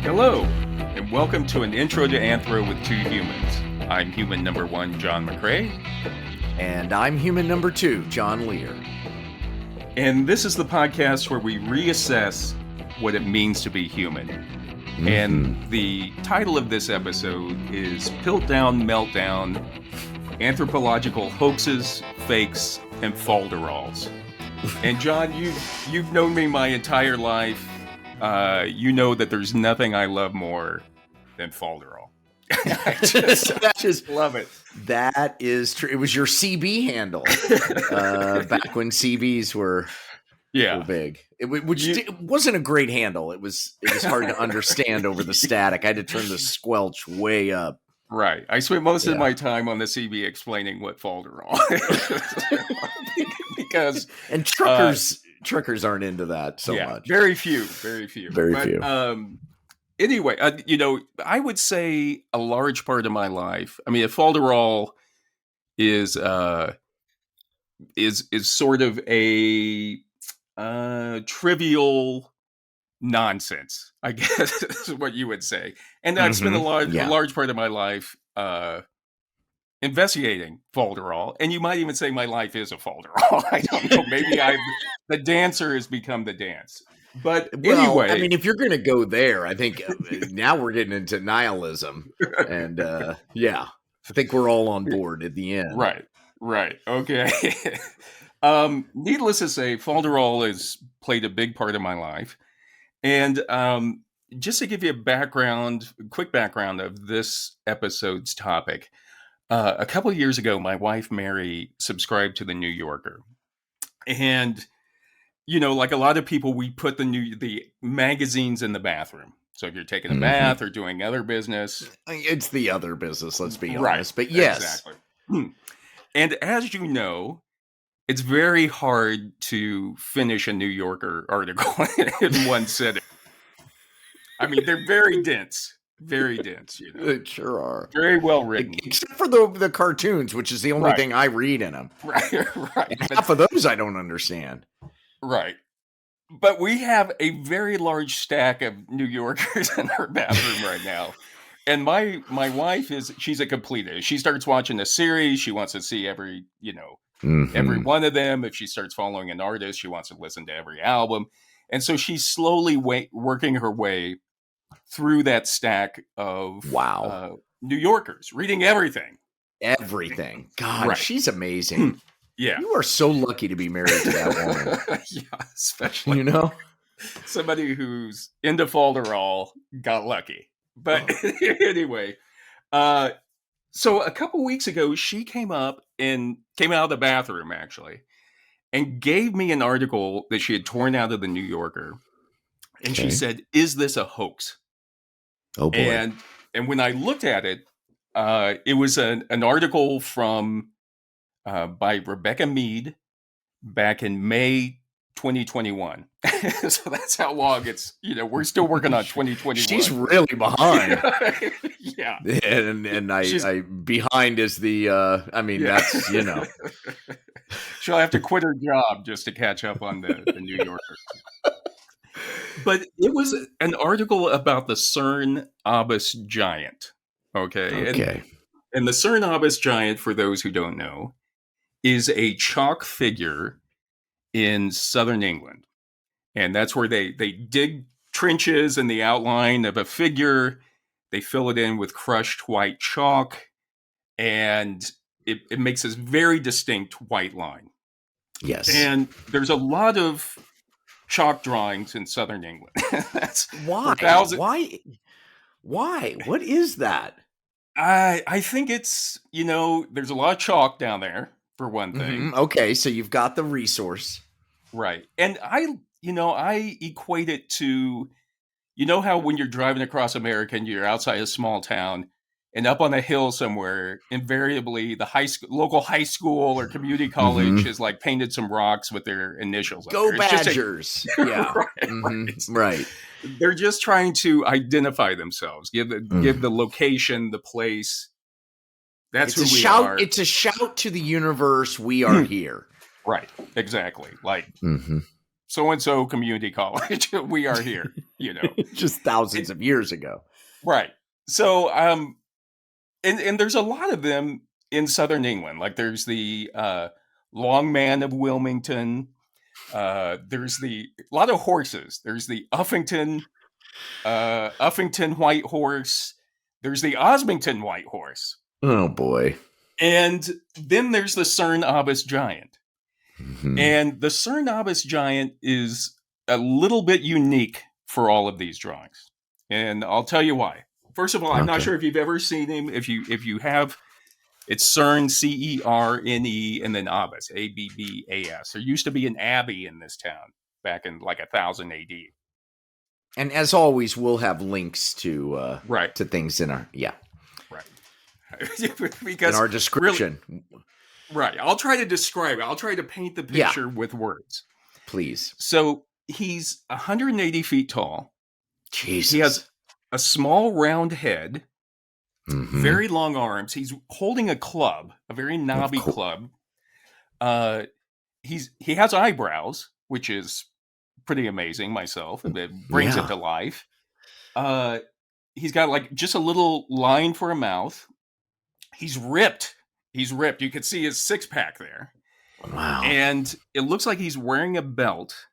Hello, and welcome to an intro to Anthro with two humans. I'm human number one, John McCray. And I'm human number two, John Lehr. And this is the podcast where we reassess what it means to be human. And the title of this episode is Piltdown Meltdown, Anthropological Hoaxes, Fakes, and Folderols. And John, you've known me my entire life. You know that there's nothing I love more than Folderol. I just love it. That is true. It was your CB handle back when CBs were big. It wasn't a great handle. It was hard to understand over the static. I had to turn the squelch way up. Right. I spent most of my time on the CB explaining what Folderol is. Because truckers aren't into that so much. Very few. Anyway, I would say a large part of my life. I mean, a Folderol is sort of a trivial nonsense, I guess is what you would say. And I've spent a large part of my life investigating Folderol, and you might even say my life is a Folderol. I don't know. Maybe the dancer has become the dance. But anyway, I mean, if you're going to go there, I think now we're getting into nihilism, and I think we're all on board at the end. Right. Okay. Needless to say, Folderol has played a big part of my life, and just to give you a quick background of this episode's topic. A couple of years ago, my wife, Mary, subscribed to the New Yorker. And, like a lot of people, we put the magazines in the bathroom. So if you're taking a bath or doing other business. It's the other business, let's be honest. But yes. Exactly. And as you know, it's very hard to finish a New Yorker article in one sitting. I mean, they're very dense. Very dense, They sure are. Very well written. Except for the cartoons, which is the only thing I read in them. Right. And half of those I don't understand. Right. But we have a very large stack of New Yorkers in our bathroom right now. And my wife she's a completist. She starts watching a series. She wants to see every one of them. If she starts following an artist, she wants to listen to every album. And so she's slowly working her way through that stack of New Yorkers, reading everything. God, she's amazing. Yeah. You are so lucky to be married to that woman. Yeah, especially. Somebody who's into Folderol got lucky. But anyway, so a couple weeks ago, she came out of the bathroom, actually, and gave me an article that she had torn out of the New Yorker. And she said, "Is this a hoax?" Oh boy! And when I looked at it, it was an article from by Rebecca Mead back in May 2021. So that's how long it's. We're still working on 2021. She's really behind. Yeah, and I behind is the. That's She'll have to quit her job just to catch up on the New Yorker. But it was an article about the CERN Obus giant. Okay. And the CERN Obus giant, for those who don't know, is a chalk figure in southern England. And that's where they dig trenches in the outline of a figure. They fill it in with crushed white chalk. And it makes this very distinct white line. Yes. And there's a lot of chalk drawings in southern England. Why? What is that? I think it's, there's a lot of chalk down there, for one thing. Okay, so you've got the resource. Right. And I equate it to, how when you're driving across America and you're outside a small town and up on a hill somewhere, invariably the local high school or community college has painted some rocks with their initials. Go Badgers! Yeah, right. They're just trying to identify themselves, give the location, the place. That's who we are. It's a shout to the universe. We are here. Right. Exactly. So-and-so community college. We are here. Just thousands of years ago. Right. So, and there's a lot of them in southern England. Like there's the Long Man of Wilmington. There's a lot of horses. There's the Uffington White Horse. There's the Osmington White Horse. Oh boy. And then there's the Cernobis Giant. Mm-hmm. And the Cernobis Giant is a little bit unique for all of these drawings. And I'll tell you why. First of all, I'm not sure if you've ever seen him. If you have, it's Cern, Cerne, and then Abbas, Abbas. There used to be an abbey in this town back in like 1000 AD. And as always, we'll have links to to things in our because in our description. Really, right. I'll try to describe it. I'll try to paint the picture with words. Please. So he's 180 feet tall. Jesus. He has a small round head, very long arms. He's holding a club, a very knobby club. He has eyebrows, which is pretty amazing myself. It brings it to life. He's got like just a little line for a mouth. He's ripped. You can see his six-pack there. Wow. And it looks like he's wearing a belt.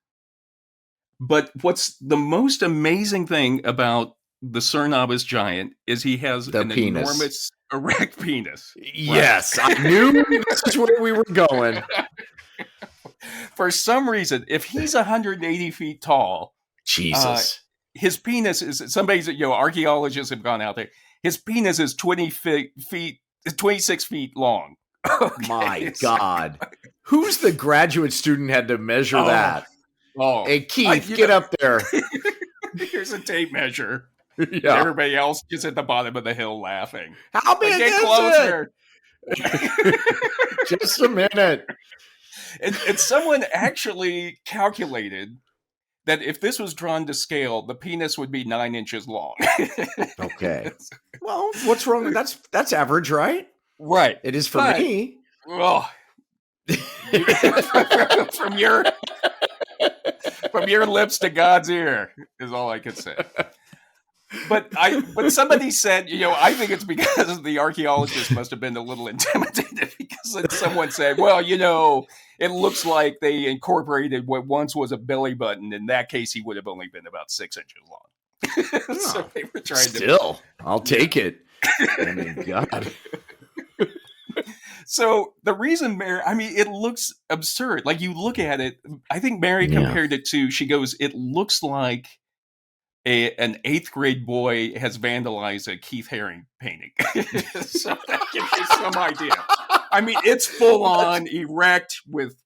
But what's the most amazing thing about the Cernobis Giant is he has an enormous erect penis. Yes, I knew this is where we were going. For some reason, if he's 180 feet tall, Jesus, his penis is, archaeologists have gone out there. His penis is 26 feet long. Okay. My God. Who's the graduate student had to measure that? Oh, hey, Keith, get up there. Here's a tape measure. Yeah. Everybody else just at the bottom of the hill laughing. How big get is closer. It? Just a minute. And someone actually calculated that if this was drawn to scale, the penis would be 9 inches long. Okay. Well, what's wrong? That's average, right? Right. It is for me. Well, from your lips to God's ear is all I could say. But somebody said, I think it's because the archaeologists must have been a little intimidated because someone said, well, it looks like they incorporated what once was a belly button. In that case, he would have only been about 6 inches long. So they were trying to. I'll take it. Oh my God. So the reason Mary, it looks absurd. Like you look at it, I think Mary compared it to, she goes, it looks like an 8th grade boy has vandalized a Keith Haring painting. So that gives you some idea. It's full on erect with,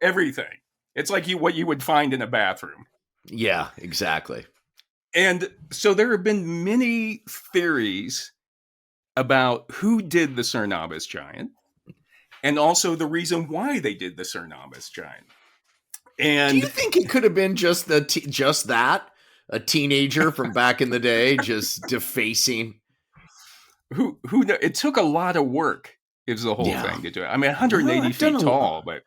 everything. It's like what you would find in a bathroom. Yeah, exactly. And so there have been many theories about who did the Cernobis Giant and also the reason why they did the Cernobis Giant. And do you think it could have been just a teenager from back in the day just defacing? Who it took a lot of work is the whole thing to do it. 180 feet tall, but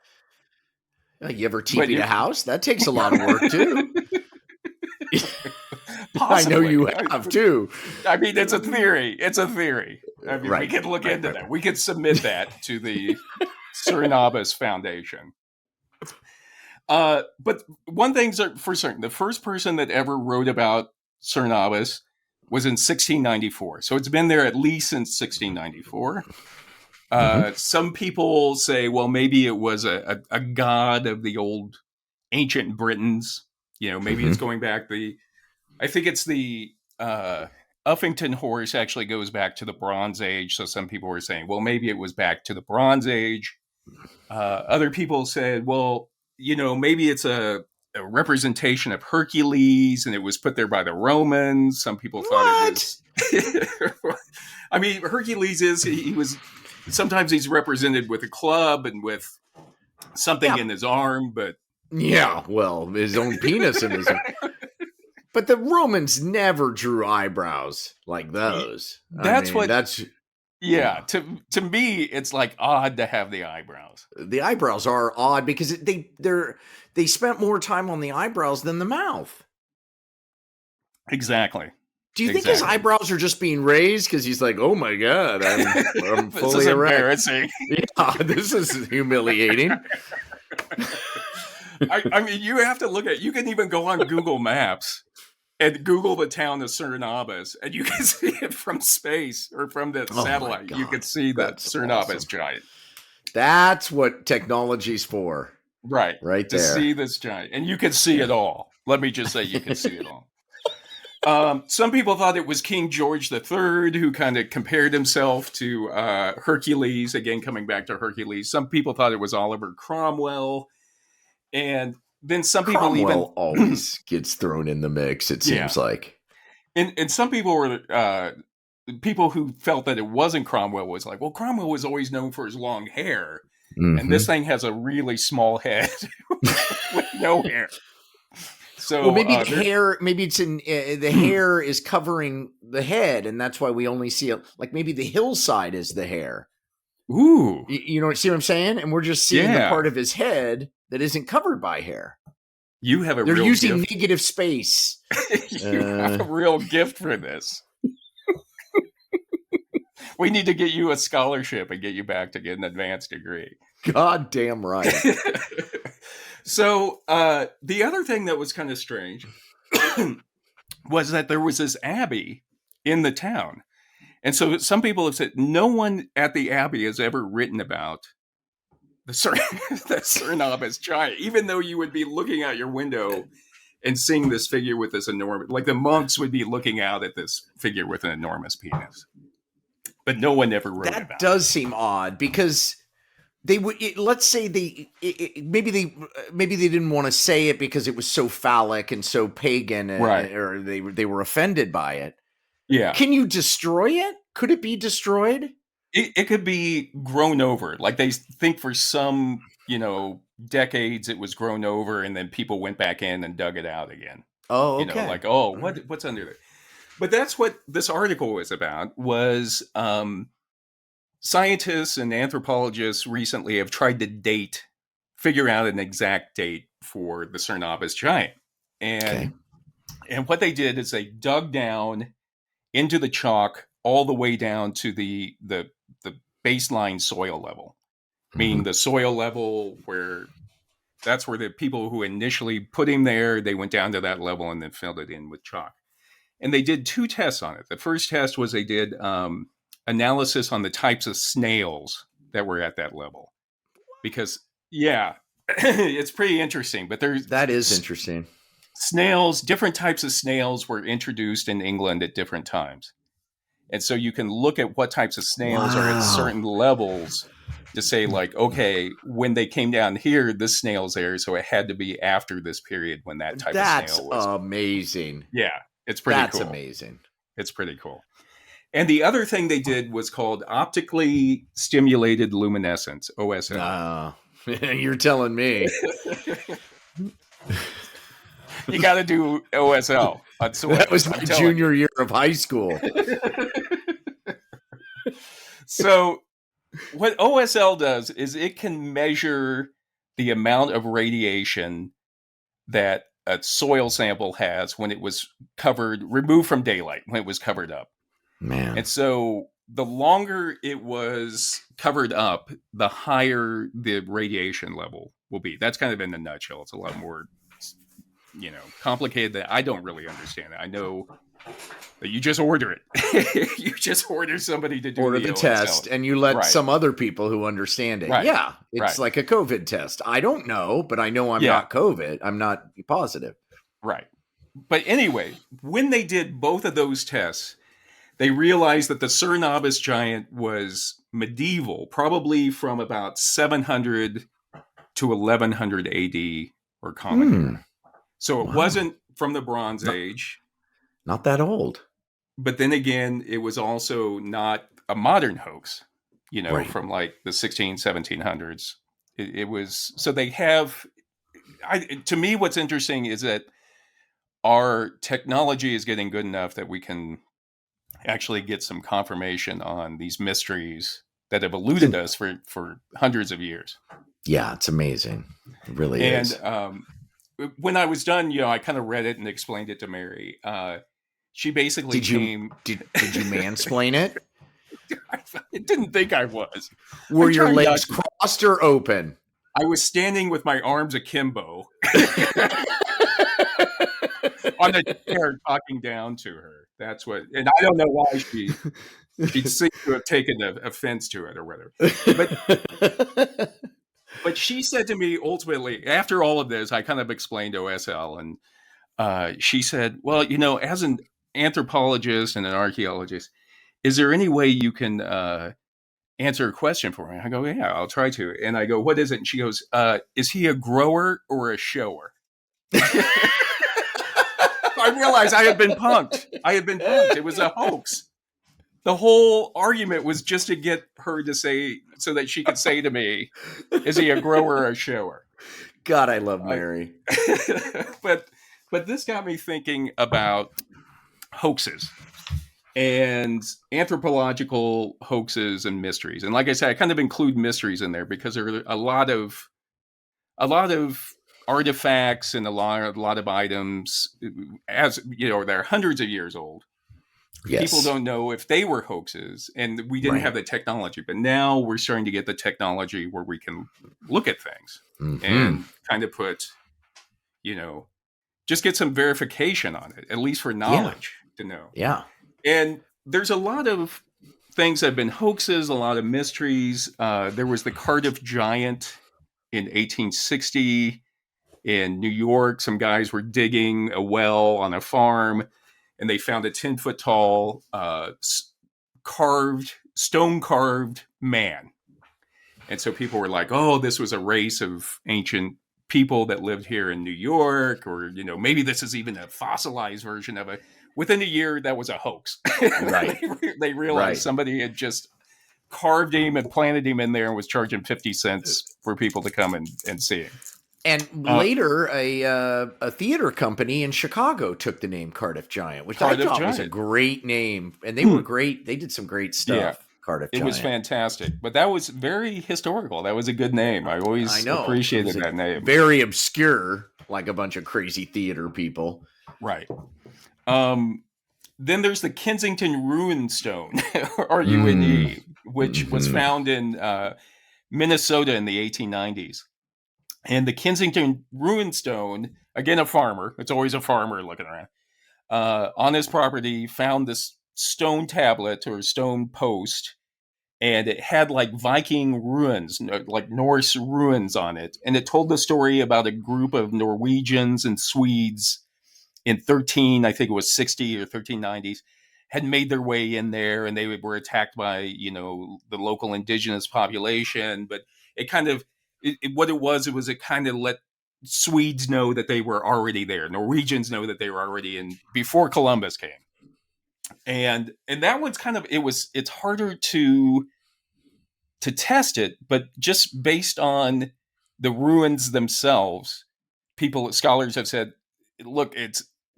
you ever TP'd a house? That takes a lot of work too. I know you have too. It's a theory. We could look into that. We could submit that to the Cernobis Foundation. But one thing's for certain: the first person that ever wrote about Cernobis was in 1694. So it's been there at least since 1694. Some people say, well, maybe it was a god of the old ancient Britons. Maybe it's going back I think it's the Uffington horse actually goes back to the Bronze Age. So some people were saying, well, maybe it was back to the Bronze Age. Other people said, well, maybe it's a representation of Hercules and it was put there by the Romans. Some people thought it was. Hercules he was, sometimes he's represented with a club and with something in his arm, but. Yeah, well, his own penis in his arm. But the Romans never drew eyebrows like those. To me, it's like odd to have the eyebrows. The eyebrows are odd because they spent more time on the eyebrows than the mouth. Exactly. Do you think his eyebrows are just being raised because he's like, oh my God, I'm This fully is erect. embarrassing. Yeah, this is humiliating. I mean, you have to look at, you can even go on Google Maps and Google the town of Cernobis, and you can see it from space or from the satellite. You can see the Cernobis giant. That's what technology's for. Right. Right there. To see this giant. And you can see it all. Let me just say, you can see it all. Some people thought it was King George III who kind of compared himself to Hercules, again, coming back to Hercules. Some people thought it was Oliver Cromwell. And then some people Cromwell always gets thrown in the mix, it seems like. And some people were, people who felt that it wasn't Cromwell was like, well, Cromwell was always known for his long hair. Mm-hmm. And this thing has a really small head with no hair. So, well, maybe the hair, maybe it's in the hair is covering the head, and that's why we only see it. Like maybe the hillside is the hair. Ooh, you know, see what I'm saying? And we're just seeing the part of his head that isn't covered by hair. You have They're using negative space. You have a real gift for this. We need to get you a scholarship and get you back to get an advanced degree. God damn right. So the other thing that was kind of strange was that there was this abbey in the town. And so some people have said no one at the abbey has ever written about the Cernobis giant, even though you would be looking out your window and seeing this figure with this enormous, like the monks would be looking out at this figure with an enormous penis. But no one ever wrote about it. That does seem odd because they would, let's say maybe they didn't want to say it because it was so phallic and so pagan, right? Or they were offended by it. Yeah. Can you destroy it? Could it be destroyed? It could be grown over. Like they think for some, decades it was grown over, and then people went back in and dug it out again. Oh, okay. What's under there? But that's what this article was about. Was scientists and anthropologists recently have tried to figure out an exact date for the Cernobis giant, and what they did is they dug down into the chalk all the way down to the baseline soil level, meaning the soil level that's where the people who initially put him there, they went down to that level and then filled it in with chalk. And they did 2 tests on it. The first test was they did analysis on the types of snails that were at that level. Because, it's pretty interesting. But that is interesting. Snails, different types of snails were introduced in England at different times. And so you can look at what types of snails are at certain levels to say, like, okay, when they came down here, this snail's there, so it had to be after this period when that type of snail was. That's amazing. Yeah, it's pretty cool. That's amazing. It's pretty cool. And the other thing they did was called optically stimulated luminescence, OSL. You're telling me. You got to do OSL. That was my junior year of high school. So what OSL does is it can measure the amount of radiation that a soil sample has when it was removed from daylight, when it was covered up. Man. And so the longer it was covered up, the higher the radiation level will be. That's kind of in a nutshell. It's a lot more complicated that I don't really understand it. I know that you just order it. You just order somebody to do the test, and you let some other people who understand it. Right. Yeah, it's like a COVID test. I don't know, but I know I'm not COVID. I'm not positive. Right. But anyway, when they did both of those tests, they realized that the Cernobis giant was medieval, probably from about 700 to 1100 AD or Common Era. So it wasn't from the Bronze Age. Not that old. But then again, it was also not a modern hoax, from like the 1700s. It was, so they have, to me, what's interesting is that our technology is getting good enough that we can actually get some confirmation on these mysteries that have eluded us for hundreds of years. Yeah, it's amazing. It really is. And when I was done, I kind of read it and explained it to Mary. she basically Did you mansplain it? I didn't think I was. Were your legs crossed or open? I was standing with my arms akimbo on a chair talking down to her. That's what, and I don't know why she'd seem to have taken offense to it or whatever. But she said to me ultimately, after all of this, I kind of explained OSL, and she said, well, as an anthropologist and an archaeologist, is there any way you can answer a question for me? I go, yeah, I'll try to. And I go, what is it? And she goes, is he a grower or a shower? I realized I had been punked. It was a hoax. The whole argument was just to get her to say, so that she could say to me, is he a grower or a shower? God, I love Mary. But this got me thinking about hoaxes and anthropological hoaxes and mysteries. And like I said, I kind of include mysteries in there because there are a lot of artifacts and a lot of items, as they're hundreds of years old. Yes. People don't know if they were hoaxes, and we didn't have the technology. But now we're starting to get the technology where we can look at things and kind of put, just get some verification on it, at least for knowledge to know. Yeah. And there's a lot of things that have been hoaxes, a lot of mysteries. There was the Cardiff Giant in 1860 in New York. Some guys were digging a well on a farm, and they found a 10-foot tall, stone carved man. And so people were like, oh, this was a race of ancient people that lived here in New York, or, maybe this is even a fossilized version of it. Within a year, that was a hoax. Right. They realized somebody had just carved him and planted him in there and was charging 50 cents for people to come and see him. And later, a theater company in Chicago took the name Cardiff Giant, which I thought was a great name. And they were great. They did some great stuff. Yeah. Cardiff Giant. It was fantastic. But that was very historical. That was a good name. I always appreciated that name. Very obscure, like a bunch of crazy theater people. Right. Then there's the Kensington Ruin Stone, RUNE, which was found in Minnesota in the 1890s. And the Kensington Ruin Stone, again, a farmer, it's always a farmer looking around, on his property found this stone tablet or stone post, and it had like Viking ruins, like Norse ruins on it. And it told the story about a group of Norwegians and Swedes in I think it was 60 or 1390s, had made their way in there, and they were attacked by, the local indigenous population. But it kind of, it kind of let Swedes know that they were already there. Norwegians know that they were already in before Columbus came. And that one's kind of, it's harder to test it, but just based on the ruins themselves, scholars have said, look,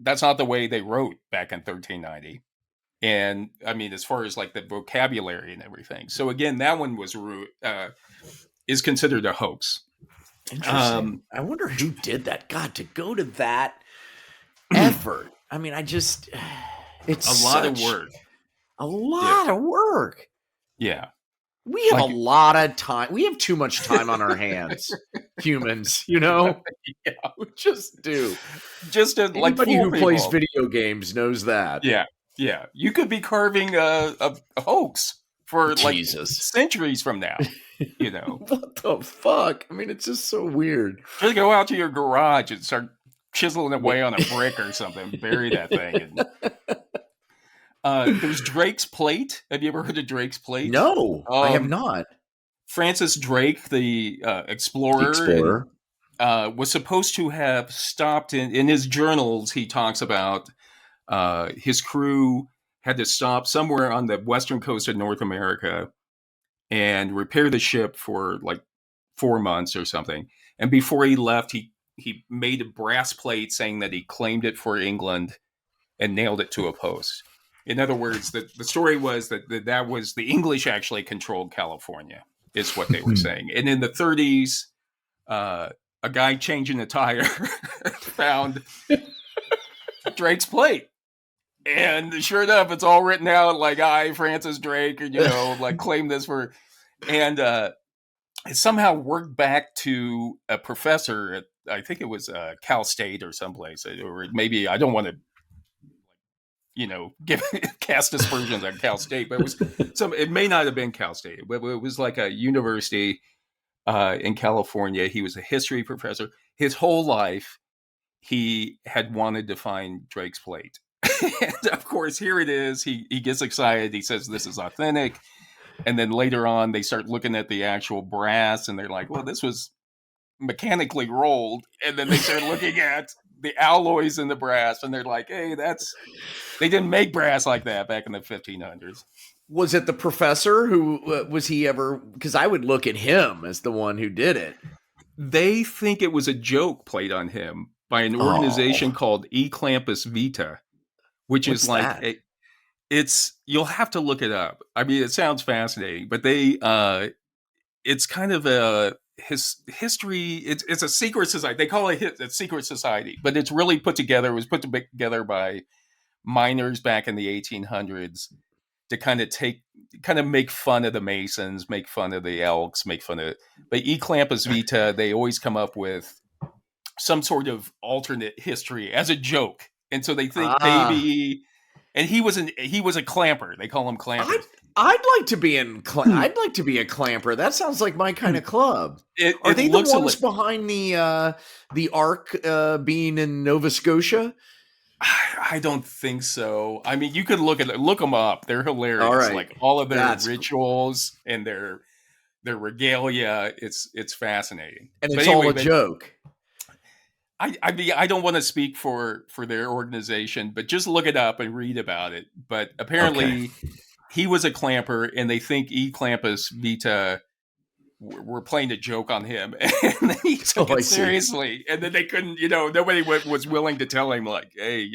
that's not the way they wrote back in 1390. And I mean, as far as like the vocabulary and everything. So again, that one is considered a hoax. Interesting. I wonder who did that. God, to go to that effort. I mean, it's a lot of work. A lot of work. Yeah. We have a lot of time. We have too much time on our hands, humans, Yeah, we just do. Just anybody who plays video games knows that. Yeah. Yeah. You could be carving a hoax for centuries from now. What the fuck? I mean, it's just so weird. Just go out to your garage and start chiseling away on a brick or something. Bury that thing. There's Drake's Plate. Have you ever heard of Drake's Plate? No, I have not. Francis Drake, the explorer, was supposed to have stopped in his journals. He talks about his crew had to stop somewhere on the western coast of North America and repair the ship for like 4 months or something. And before he left, he made a brass plate saying that he claimed it for England and nailed it to a post. In other words, the story was that was the English actually controlled California, is what they were saying. And in the 30s, a guy changing a tire found Drake's Plate. And sure enough, it's all written out like, I, Francis Drake, or, like claim this for, and it somehow worked back to a professor at, I think it was Cal State or someplace, or maybe, I don't want to, give cast aspersions on Cal State, but it may not have been Cal State, but it was like a university in California. He was a history professor. His whole life, he had wanted to find Drake's plate. And of course, here it is. He gets excited. He says, this is authentic. And then later on, they start looking at the actual brass, and they're like, well, this was mechanically rolled. And then they start looking at the alloys in the brass, and they're like, hey, they didn't make brass like that back in the 1500s. Was it the professor who was he ever? Because I would look at him as the one who did it. They think it was a joke played on him by an organization called Eclampus Vita, which is like you'll have to look it up. I mean, it sounds fascinating, but it's kind of a history. It's a secret society. They call it a secret society, but it's really put together. It was put together by miners back in the 1800s to kind of make fun of the Masons, make fun of the Elks, but Eclampus Vita, they always come up with some sort of alternate history as a joke. And so they think maybe, and he was a clamper. They call him clampers. I'd like to be I'd like to be a clamper. That sounds like my kind of club. Are they the ones behind the Ark being in Nova Scotia? I don't think so. I mean, you could look them up. They're hilarious. All right. Like all of their rituals and their regalia. It's fascinating. And it's all a joke. I mean, I don't want to speak for their organization, but just look it up and read about it. But apparently he was a clamper, and they think Eclampus Vita were playing a joke on him, and he took it seriously. And then they couldn't, nobody was willing to tell him, like, hey,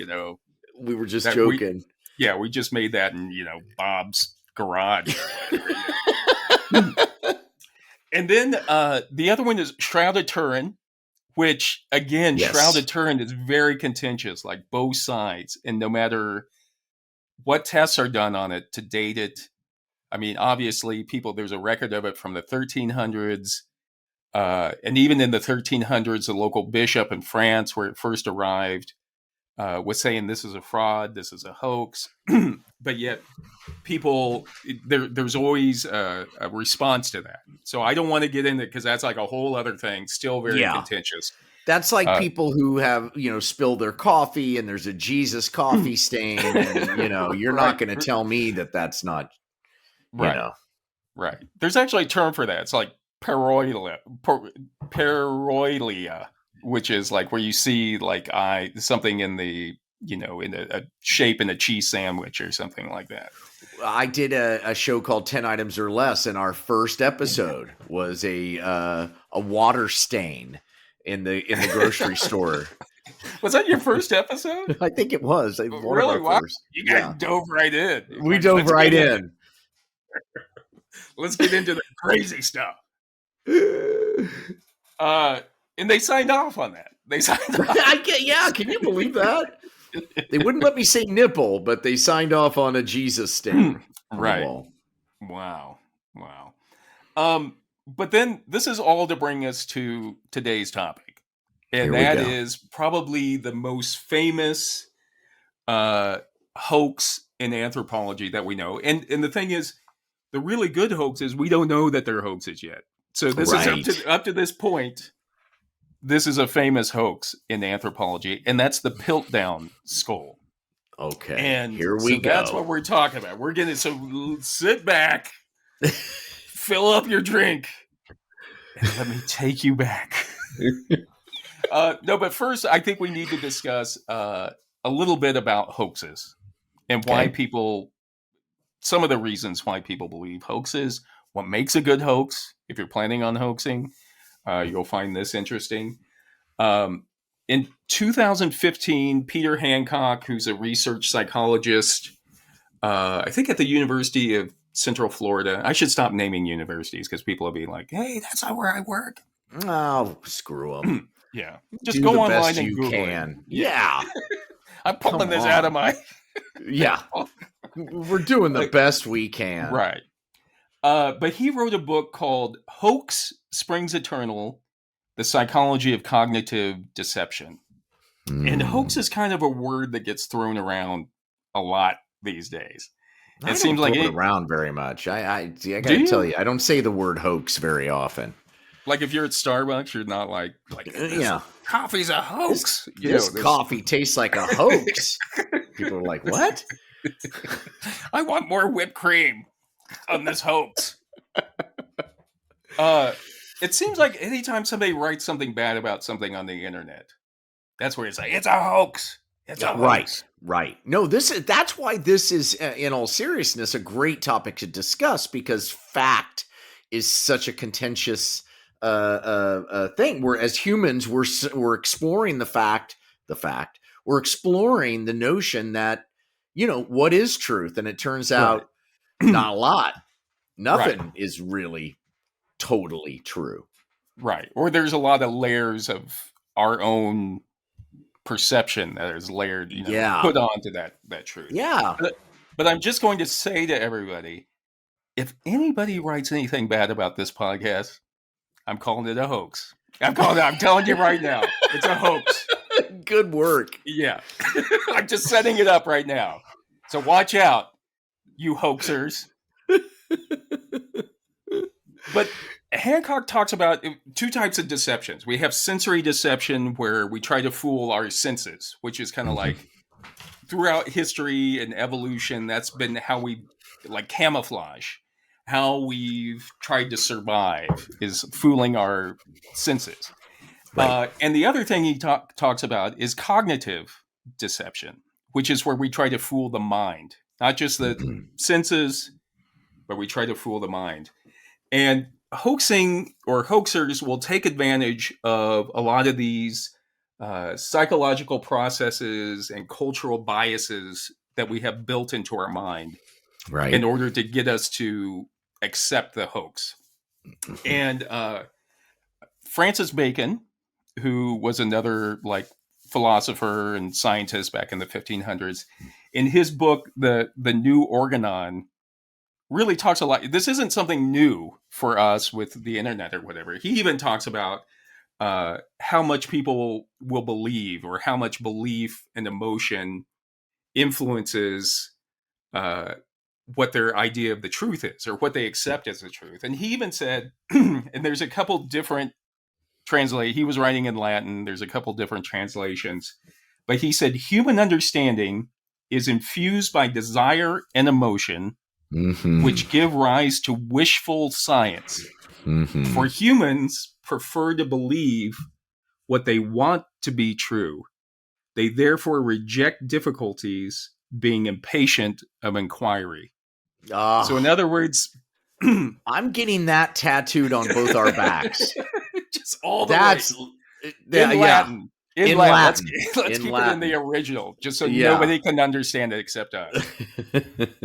we were just joking. We just made that in, Bob's garage. And then the other one is Shroud of Turin, which, again, Shroud of Turin is very contentious, like both sides. And no matter what tests are done on it to date it, I mean, obviously, there's a record of it from the 1300s. And even in the 1300s, the local bishop in France, where it first arrived, was saying this is a fraud, this is a hoax. But yet people, there's always a response to that. So I don't want to get into it because that's like a whole other thing, still very contentious. That's like people who have, spilled their coffee and there's a Jesus coffee stain. And, you're not going to tell me that that's not, Right. There's actually a term for that. It's like pareidolia, which is like where you see like something in the, in a shape in a cheese sandwich or something like that. I did a show called 10 Items or Less, and our first episode was a water stain in the grocery store. Was that your first episode? I think it was. Really? Wow. You guys dove right in. We dove right in. Let's get into the crazy stuff. And they signed off on that. Can you believe that? They wouldn't let me say nipple, but they signed off on a Jesus stain. Right. Wow. But then this is all to bring us to today's topic. And that is probably the most famous hoax in anthropology that we know. And the thing is, the really good hoaxes, we don't know that they're hoaxes yet. So this is up to this point, this is a famous hoax in anthropology, and that's the Piltdown skull. Okay, and here we go. That's what we're talking about. We're going to sit back, fill up your drink, and let me take you back. No, but first, I think we need to discuss a little bit about hoaxes and why some of the reasons why people believe hoaxes, what makes a good hoax. If you're planning on hoaxing, you'll find this interesting. In 2015, Peter Hancock, who's a research psychologist, I think at the University of Central Florida. I should stop naming universities because people will be like, hey, that's not where I work. Oh, screw them. Yeah. Just go online and Google it. Yeah. I'm pulling this out of my... Yeah. We're doing the best we can. Right. But he wrote a book called Hoax Springs Eternal, The Psychology of Cognitive Deception. And hoax is kind of a word that gets thrown around a lot these days. It seems like it around very much. I gotta tell you, I don't say the word hoax very often. Like if you're at Starbucks, you're not like coffee's a hoax. This coffee tastes like a hoax. People are like, what? I want more whipped cream on this hoax. It seems like anytime somebody writes something bad about something on the internet, that's where it's like, it's a hoax. It's a hoax. Right. No, that's why this is, in all seriousness, a great topic to discuss, because fact is such a contentious thing. Where as humans, we're exploring the fact. We're exploring the notion that, what is truth, and it turns out not a lot. Nothing is really totally true. Right. Or there's a lot of layers of our own perception that is layered, put onto that truth. Yeah. But I'm just going to say to everybody, if anybody writes anything bad about this podcast, I'm calling it a hoax. I'm telling you right now, it's a hoax. Good work. Yeah. I'm just setting it up right now. So watch out, you hoaxers. But Hancock talks about two types of deceptions. We have sensory deception, where we try to fool our senses, which is kind of like throughout history and evolution, that's been how we camouflage. How we've tried to survive is fooling our senses. Right. And the other thing he talks about is cognitive deception, which is where we try to fool the mind, not just the senses, but we try to fool the mind. And hoaxing or hoaxers will take advantage of a lot of these psychological processes and cultural biases that we have built into our mind, in order to get us to accept the hoax. And Francis Bacon, who was another philosopher and scientist back in the 1500s, in his book the New Organon, really talks a lot. This isn't something new for us with the internet or whatever. He even talks about how much people will believe, or how much belief and emotion influences what their idea of the truth is, or what they accept as the truth. And he even said, and there's a couple different he was writing in Latin, there's a couple different translations, but he said, human understanding is infused by desire and emotion, which give rise to wishful science. For humans prefer to believe what they want to be true. They therefore reject difficulties, being impatient of inquiry. So in other words, I'm getting that tattooed on both our backs. Just all the way. In Latin. In Latin. Let's keep it in the original, just so nobody can understand it except us.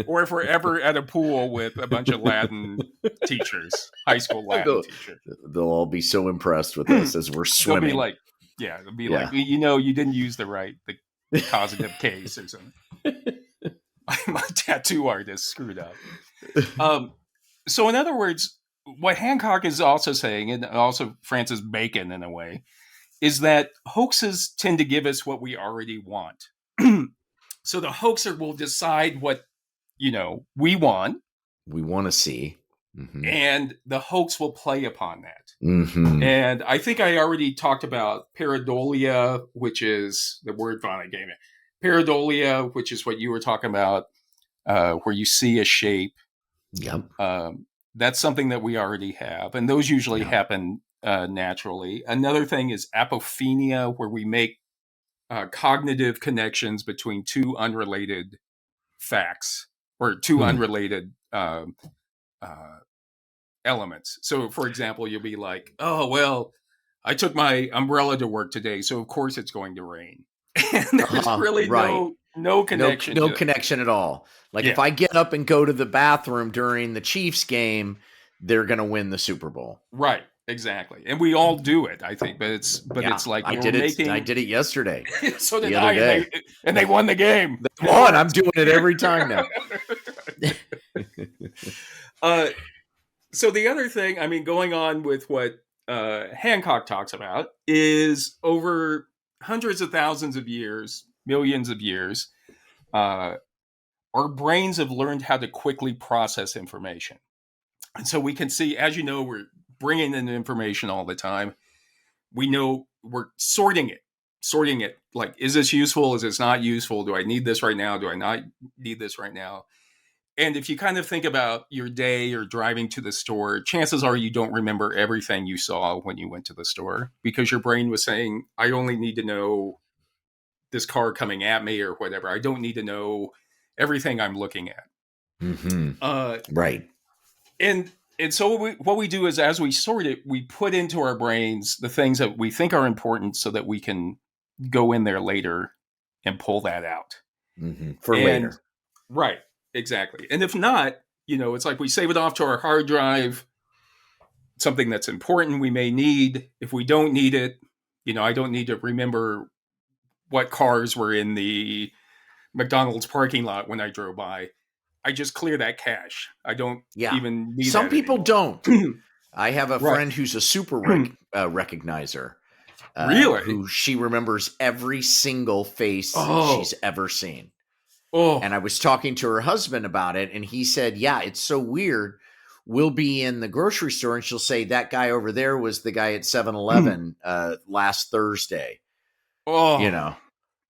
Or if we're ever at a pool with a bunch of Latin teachers, high school Latin teachers. They'll all be so impressed with us as we're swimming. They'll be like, you didn't use the causative case or something. My tattoo artist screwed up. So in other words, what Hancock is also saying, and also Francis Bacon in a way, is that hoaxes tend to give us what we already want. So the hoaxer will decide what, we want. We want to see. And the hoax will play upon that. And I think I already talked about pareidolia, which is the word Vana gave me. Pareidolia, which is what you were talking about, where you see a shape. Yep. That's something that we already have. And those usually happen naturally. Another thing is apophenia, where we make cognitive connections between two unrelated facts, or two unrelated elements. So, for example, you'll be like, oh, well, I took my umbrella to work today, so of course it's going to rain. And there's really no connection. No connection at all. If I get up and go to the bathroom during the Chiefs game, they're going to win the Super Bowl. Right. Exactly. And we all do it, I think, but it's like I did it yesterday. So did I, and they won the game. They won. I'm doing it every time now. So the other thing, I mean, going on with what Hancock talks about is over hundreds of thousands of years, millions of years, our brains have learned how to quickly process information. And so we can see, as you know, we're bringing in information all the time. We know we're sorting it. Like, is this useful? Is this not useful? Do I need this right now? Do I not need this right now? And if you kind of think about your day or driving to the store, chances are you don't remember everything you saw when you went to the store because your brain was saying, I only need to know this car coming at me or whatever. I don't need to know everything I'm looking at. Mm-hmm. Right. And so what we do is, as we sort it, we put into our brains the things that we think are important so that we can go in there later and pull that out. For later. Right. Exactly. And if not, it's like we save it off to our hard drive, something that's important we may need. If we don't need it, I don't need to remember what cars were in the McDonald's parking lot when I drove by. I just clear that cache. I don't even need Some that people anymore. don't. I have a friend who's a super recognizer. Really? Who she remembers every single face she's ever seen. Oh. And I was talking to her husband about it, and he said, yeah, it's so weird. We'll be in the grocery store, and she'll say, that guy over there was the guy at 7-Eleven last Thursday. Oh.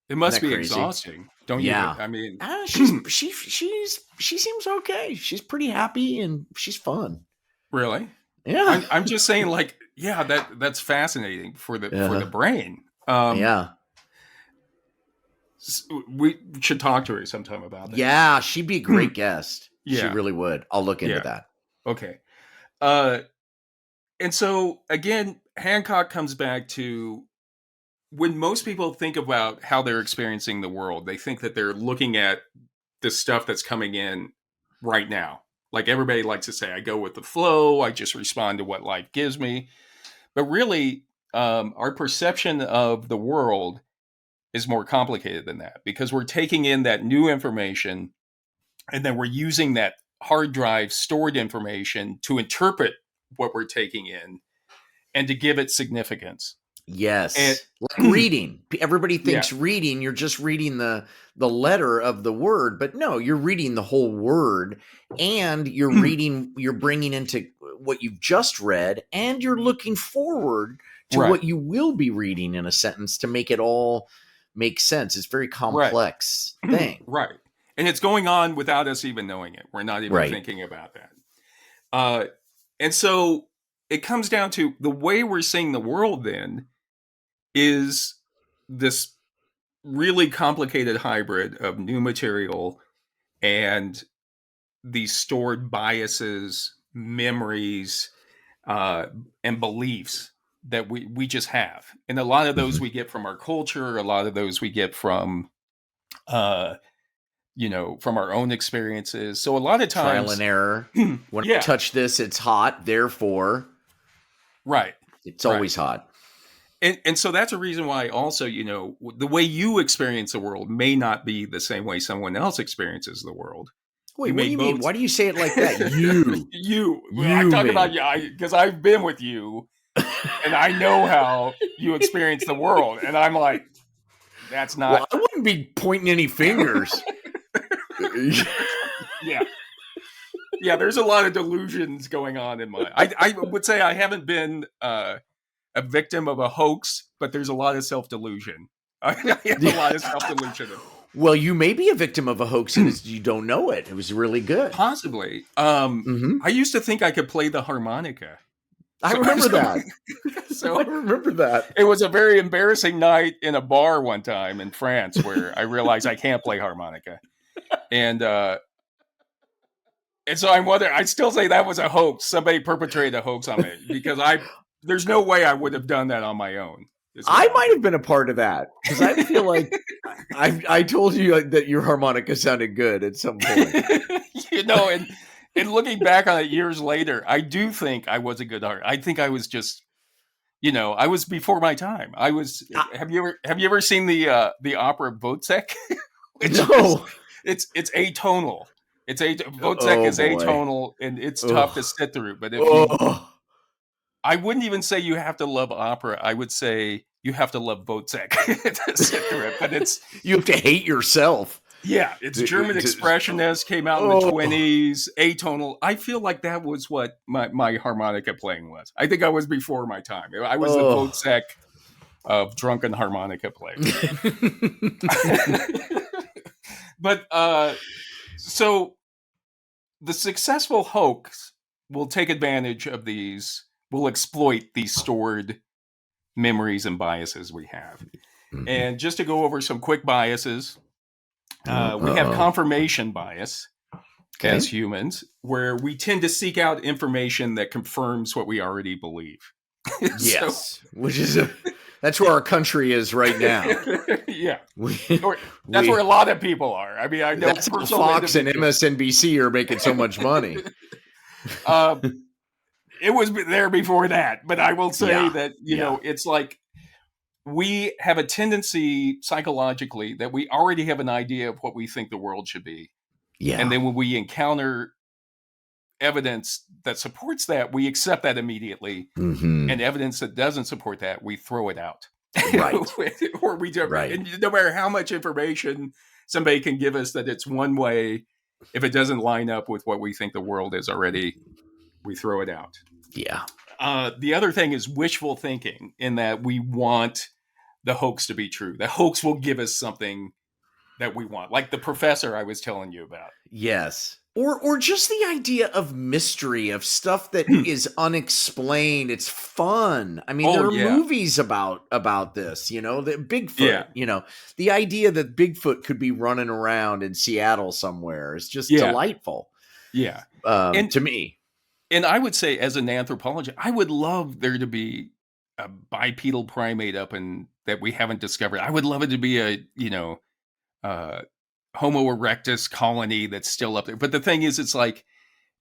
It must be crazy? Exhausting. Don't you? I mean, she seems okay. She's pretty happy, and she's fun. Really? Yeah. I'm just saying, like, that's fascinating for the brain. We should talk to her sometime about that. Yeah, she'd be a great guest. She really would. I'll look into that. Okay. And so, again, Hancock comes back to when most people think about how they're experiencing the world, they think that they're looking at the stuff that's coming in right now. Like, everybody likes to say, I go with the flow. I just respond to what life gives me. But really, our perception of the world is more complicated than that, because we're taking in that new information and then we're using that hard drive stored information to interpret what we're taking in and to give it significance. Yes. And, like reading. Everybody thinks reading, you're just reading the letter of the word, but no, you're reading the whole word, and you're reading, you're bringing into what you've just read, and you're looking forward to what you will be reading in a sentence to make it all make sense. It's a very complex thing. Right. And it's going on without us even knowing it. We're not even thinking about that. And so it comes down to the way we're seeing the world then is this really complicated hybrid of new material and these stored biases, memories, and beliefs that we just have. And a lot of those we get from our culture. A lot of those we get from, from our own experiences. So a lot of times, trial and error. When I touch this, it's hot. Therefore, it's always hot. And so that's a reason why also, the way you experience the world may not be the same way someone else experiences the world. Wait, what do you mean? Why do you say it like that? You. I'm talking about you, because I've been with you and I know how you experience the world. And I'm like, that's not. Well, I wouldn't be pointing any fingers. Yeah, there's a lot of delusions going on in I would say I haven't been a victim of a hoax, but there's a lot of self-delusion. I have a lot of self-delusion. Well, you may be a victim of a hoax and you don't know it. It was really good. Possibly. I used to think I could play the harmonica. I remember that. I remember that. It was a very embarrassing night in a bar one time in France where I realized I can't play harmonica. And so I'm wondering, I still say that was a hoax. Somebody perpetrated a hoax on me, because there's no way I would have done that on my own. I might have been a part of that, because I feel like I told you that your harmonica sounded good at some point. And looking back on it years later, I do think I was a good artist. I think I was just, I was before my time. I was. Have you ever seen the opera Wozzeck? No. It's atonal. Wozzeck Oh is boy. atonal, and it's tough to sit through. But I wouldn't even say you have to love opera. I would say you have to love Wozzeck to sit through it. But you have to hate yourself. Yeah, it's German Expressionist, came out in the 20s, atonal. I feel like that was what my harmonica playing was. I think I was before my time. I was the Wozzeck of drunken harmonica players. But so the successful hoax will take advantage of these, will exploit these stored memories and biases we have. Mm-hmm. And just to go over some quick biases, we have confirmation bias as humans, where we tend to seek out information that confirms what we already believe. Yes, which is that's where our country is right now. Yeah, that's where a lot of people are. I mean, I know Fox and MSNBC are making so much money. It was there before that, but I will say that it's like we have a tendency psychologically that we already have an idea of what we think the world should be. Yeah. And then when we encounter evidence that supports that, we accept that immediately. Mm-hmm. And evidence that doesn't support that, we throw it out. Right. Or we don't. Right. And no matter how much information somebody can give us that it's one way, if it doesn't line up with what we think the world is already, we throw it out. Yeah. The other thing is wishful thinking, in that we want the hoax to be true. The hoax will give us something that we want, like the professor I was telling you about. Yes. Or just the idea of mystery, of stuff that is unexplained. It's fun. I mean, there are movies about this, the Bigfoot, the idea that Bigfoot could be running around in Seattle somewhere is just delightful. Yeah. And to me. And I would say, as an anthropologist, I would love there to be a bipedal primate that we haven't discovered. I would love it to be a, Homo erectus colony that's still up there. But the thing is, it's like,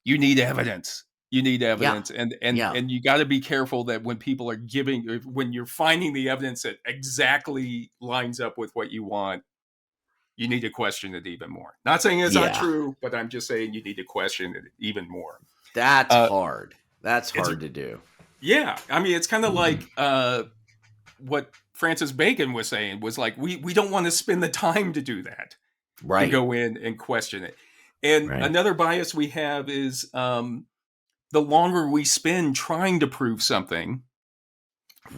you need evidence. And you got to be careful that when people are when you're finding the evidence that exactly lines up with what you want, you need to question it even more. Not saying it's not true, but I'm just saying you need to question it even more. That's hard. That's hard to do. Yeah. I mean, it's kind of like what Francis Bacon was saying, was like, we don't want to spend the time to do that. Right. To go in and question it. And another bias we have is the longer we spend trying to prove something,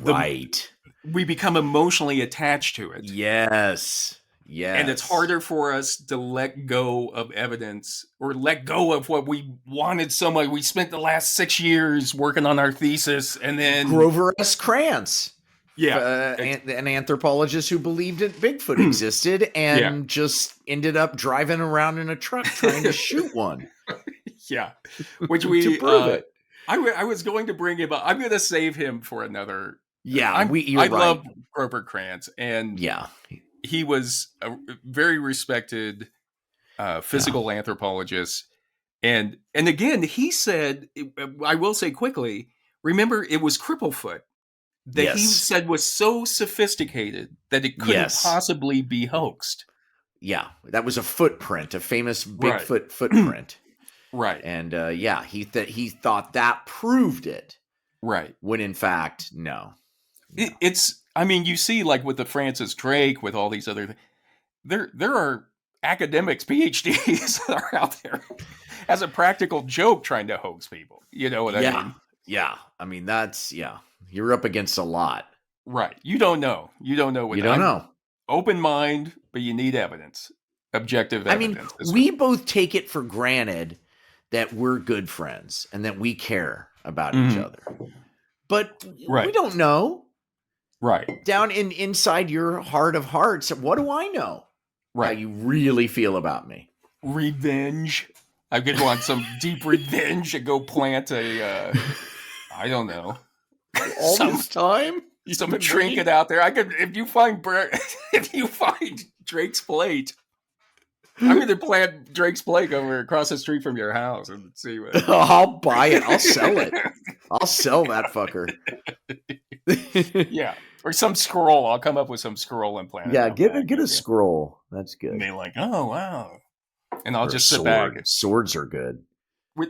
we become emotionally attached to it. Yes. Yes. And it's harder for us to let go of evidence, or let go of what we wanted so much. We spent the last 6 years working on our thesis, and then Grover S. Krantz. Yeah. An anthropologist who believed that Bigfoot existed and just ended up driving around in a truck trying to shoot one. Yeah. Which to prove it. I was going to bring him up. I'm going to save him for another. Yeah. I love Grover Krantz. And he was a very respected physical anthropologist. And again, he said, I will say quickly, remember, it was Cripplefoot that he said was so sophisticated that it couldn't possibly be hoaxed. Yeah, that was a footprint, a famous Bigfoot footprint. Right. And he thought that proved it. Right. When in fact, no. It's, I mean, you see, like with the Francis Drake, with all these other things, there are academics, PhDs that are out there as a practical joke trying to hoax people. You know what I mean? Yeah. I mean, that's, you're up against a lot. Right. You don't know. You don't know. You don't know. Open mind, but you need evidence. Objective evidence. I mean, we both take it for granted that we're good friends and that we care about each other. But we don't know. Right. Down inside your heart of hearts, what do I know? Right. How you really feel about me. Revenge. I could want some deep revenge and go plant a, I don't know. All this time? Some trinket out there. I could, if you find Drake's plate, I'm going to plant Drake's Blake over across the street from your house and see what. I'll buy it. I'll sell it. I'll sell that fucker. Yeah. Or some scroll. I'll come up with some scroll and plant it. Yeah, get a scroll. That's good. And they're like, oh, wow. And I'll just sit back. back. Swords are good.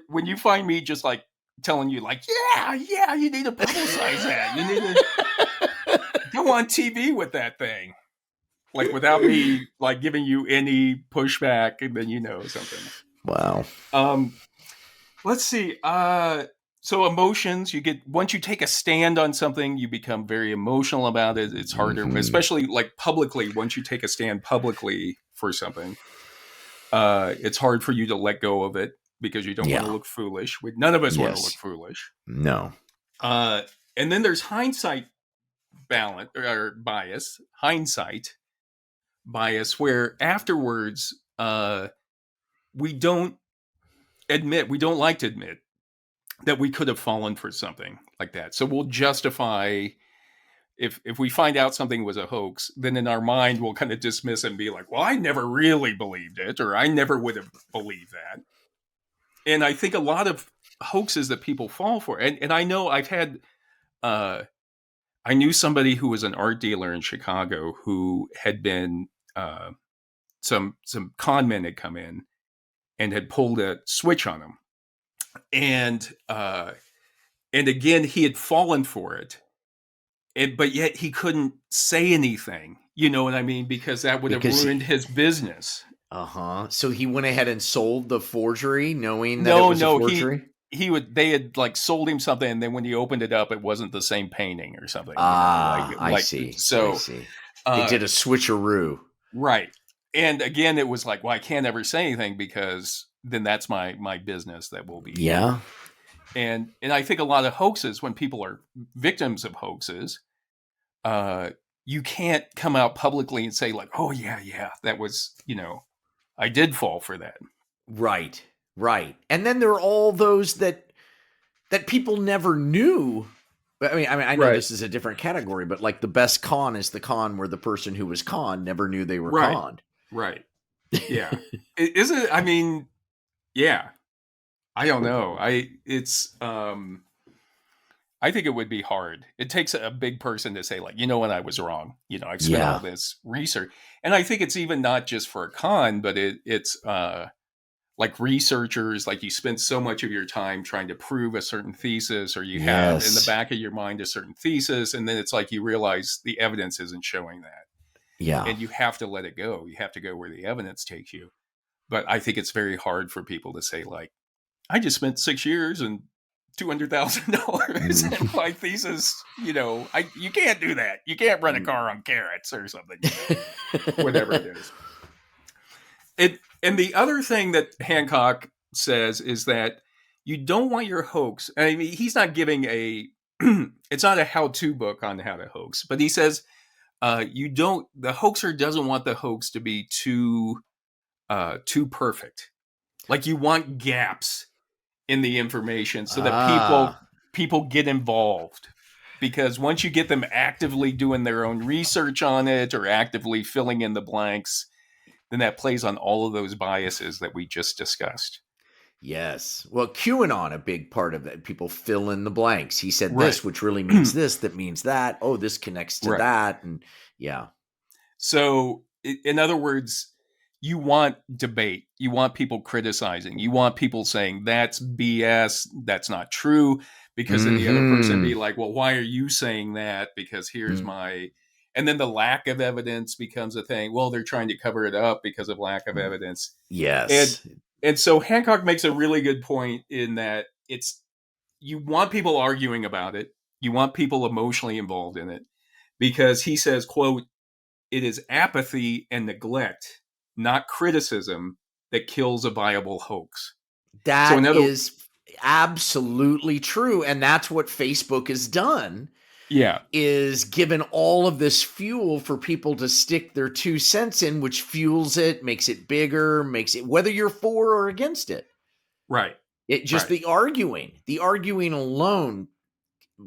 When you find me just like telling you like, yeah, you need to publicize that. You need to go on TV with that thing. Like without me like giving you any pushback, and then you know something. Wow. Let's see. So emotions, once you take a stand on something, you become very emotional about it. It's harder, especially like publicly. Once you take a stand publicly for something, it's hard for you to let go of it because you don't want to look foolish. None of us want to look foolish. No. And then there's hindsight bias, where afterwards we don't like to admit that we could have fallen for something like that. So we'll justify if we find out something was a hoax, then in our mind we'll kind of dismiss it and be like, well, I never really believed it, or I never would have believed that. And I think a lot of hoaxes that people fall for, and I know I've had I knew somebody who was an art dealer in Chicago who had been some con men had come in and had pulled a switch on him, and again he had fallen for it, but yet he couldn't say anything. You know what I mean? Because that would have ruined his business. So he went ahead and sold the forgery, knowing that it was a forgery. They had like sold him something, and then when he opened it up, it wasn't the same painting or something. I see. So they did a switcheroo, right? And again, it was like, well, I can't ever say anything because then that's my business that will be. Yeah. And I think a lot of hoaxes, when people are victims of hoaxes, you can't come out publicly and say like, oh yeah, that was, I did fall for that. Right. And then there are all those that people never knew. I know this is a different category, but like the best con is the con where the person who was conned never knew they were conned. Right. Yeah. Is it? I mean, yeah. I don't know. I think it would be hard. It takes a big person to say like, when I was wrong. I've spent all this research, and I think it's even not just for a con, but it's like researchers, like you spend so much of your time trying to prove a certain thesis, or you have in the back of your mind a certain thesis, and then it's like you realize the evidence isn't showing that. Yeah. And you have to let it go. You have to go where the evidence takes you. But I think it's very hard for people to say like, I just spent 6 years and $200,000 in my thesis. You can't do that. You can't run a car on carrots or something. Whatever it is. And the other thing that Hancock says is that you don't want your hoax. I mean, he's not giving it's not a how-to book on how to hoax, but he says the hoaxer doesn't want the hoax to be too perfect. Like you want gaps in the information so that people get involved. Because once you get them actively doing their own research on it or actively filling in the blanks, then that plays on all of those biases that we just discussed. Yes. Well, QAnon, a big part of that. People fill in the blanks. He said this, which really means this, that means that. Oh, this connects to that. And yeah. So in other words, you want debate. You want people criticizing. You want people saying that's BS. That's not true. Because then the other person be like, well, why are you saying that? Because here's and then the lack of evidence becomes a thing. Well, they're trying to cover it up because of lack of evidence. Yes. And so Hancock makes a really good point in that you want people arguing about it. You want people emotionally involved in it because he says, quote, it is apathy and neglect, not criticism, that kills a viable hoax. That is absolutely true. And that's what Facebook has done. Yeah. Is given all of this fuel for people to stick their 2 cents in, which fuels it, makes it bigger, makes it, whether you're for or against it. Right. It just the arguing alone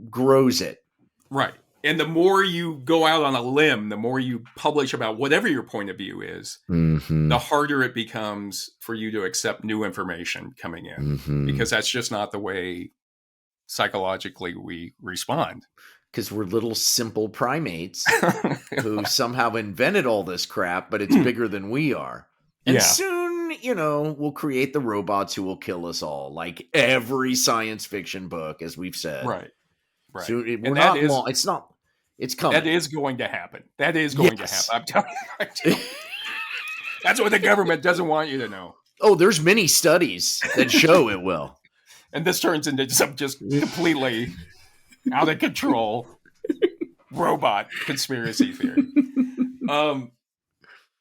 grows it. Right. And the more you go out on a limb, the more you publish about whatever your point of view is, the harder it becomes for you to accept new information coming in, because that's just not the way psychologically we respond. Because we're little simple primates who somehow invented all this crap, but it's bigger than we are. And soon, we'll create the robots who will kill us all, like every science fiction book, as we've said. Right. So we're not long. It's not. It's coming. That is going to happen. That is going to happen. I'm telling you. That's what the government doesn't want you to know. Oh, there's many studies that show it will. And this turns into some just completely out of control robot conspiracy theory.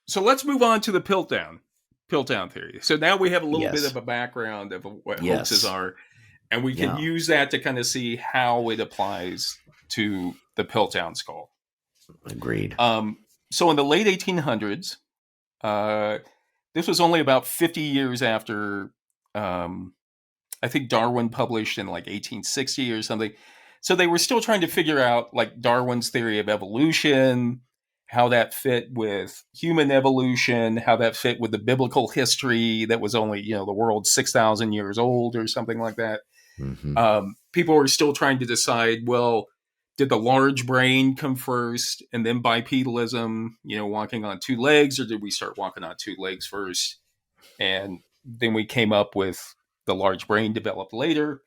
So let's move on to the Piltdown theory. So now we have a little bit of a background of what hoaxes are, and we can use that to kind of see how it applies to the Piltdown skull. Agreed. So in the late 1800s, this was only about 50 years after, I think Darwin published in like 1860 or something. So they were still trying to figure out like Darwin's theory of evolution, how that fit with human evolution, how that fit with the biblical history that was only, the world 6,000 years old or something like that. People were still trying to decide, well, did the large brain come first and then bipedalism, walking on two legs, or did we start walking on two legs first? And then we came up with the large brain developed later.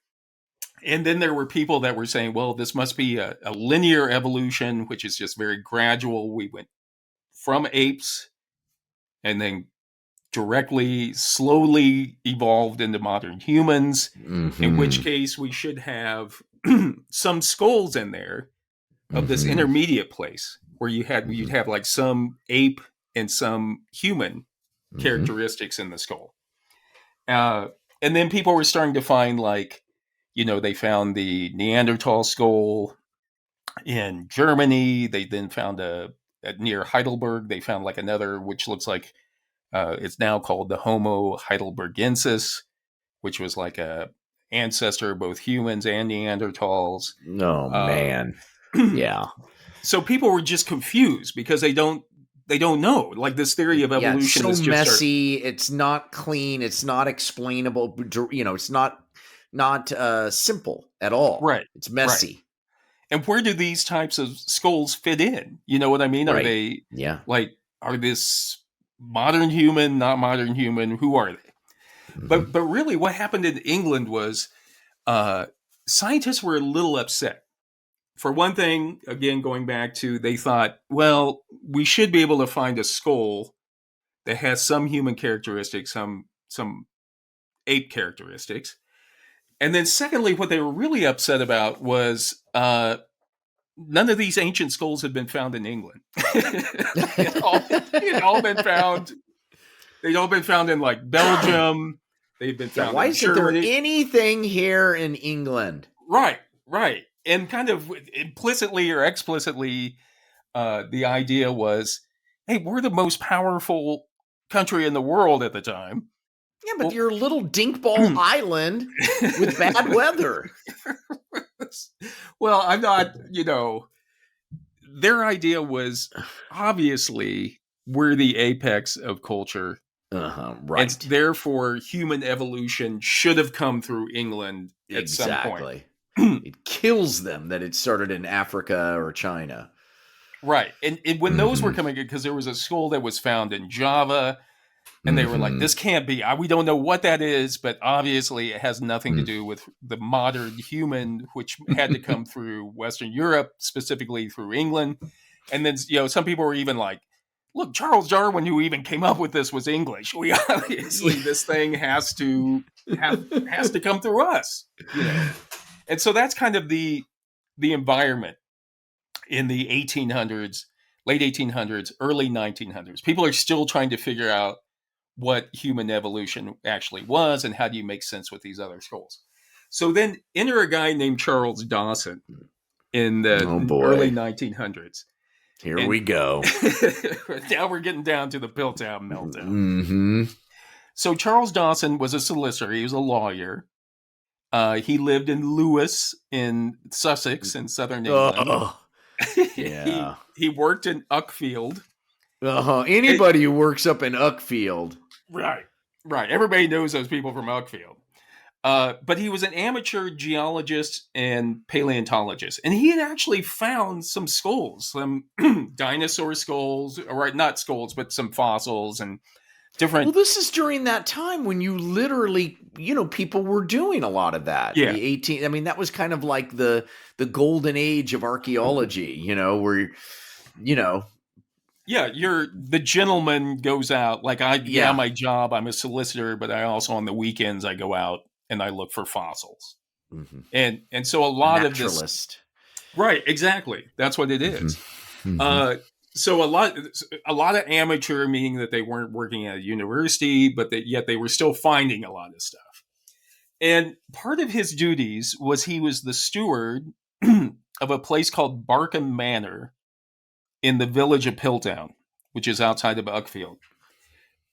And then there were people that were saying, well, this must be a linear evolution, which is just very gradual. We went from apes and then slowly evolved into modern humans, in which case we should have some skulls in there of this intermediate place where you'd have like some ape and some human characteristics in the skull. And then people were starting to find like, they found the Neanderthal skull in Germany. They then found near Heidelberg, they found like another, which looks like it's now called the Homo heidelbergensis, which was like a ancestor of both humans and Neanderthals. Oh, man. Yeah. So people were just confused because they don't know. Like this theory of evolution is so messy. It's not clean. It's not explainable. It's not simple at all. Right. It's messy. Right. And where do these types of skulls fit in? You know what I mean? Are they are this modern human, not modern human? Who are they? But really what happened in England was scientists were a little upset. For one thing, again, going back to, they thought, well, we should be able to find a skull that has some human characteristics, some ape characteristics. And then secondly, what they were really upset about was none of these ancient skulls had been found in England. They'd all been found in like Belgium. They've been found why in isn't Germany. there anything here in England? Right. And kind of implicitly or explicitly, the idea was, hey, we're the most powerful country in the world at the time. Yeah, but you're a little dinkball island with bad weather. Well, I'm not, their idea was obviously we're the apex of culture. Right. And therefore, human evolution should have come through England at some point. It kills them that it started in Africa or China. Right. And when those were coming in, because there was a skull that was found in Java, and they were like, this can't be, we don't know what that is, but obviously it has nothing to do with the modern human, which had to come through Western Europe, specifically through England. And then, some people were even like, look, Charles Darwin, who even came up with this, was English. We obviously, this thing has to come through us. And so that's kind of the environment in the 1800s, late 1800s, early 1900s. People are still trying to figure out what human evolution actually was and how do you make sense with these other skulls. So then enter a guy named Charles Dawson in the early 1900s. Here we go. Now we're getting down to the Piltdown Meltdown. So Charles Dawson was a solicitor. He was a lawyer. He lived in Lewes in Sussex in southern England. Yeah. He worked in Uckfield. Anybody who works up in Uckfield. Right. Everybody knows those people from Uckfield. But he was an amateur geologist and paleontologist. And he had actually found some skulls, some dinosaur skulls, or not skulls, but some fossils and different. Well, this is during that time when you literally, people were doing a lot of that. Yeah. That was kind of like the golden age of archaeology, where, Yeah, the gentleman goes out. Like my job, I'm a solicitor, but I also on the weekends I go out and I look for fossils. Mm-hmm. And so a lot of this, right, exactly. That's what it is. Mm-hmm. So a lot of amateur, meaning that they weren't working at a university, but yet they were still finding a lot of stuff. And part of his duties was he was the steward of a place called Barkham Manor in the village of Piltdown, which is outside of Uckfield.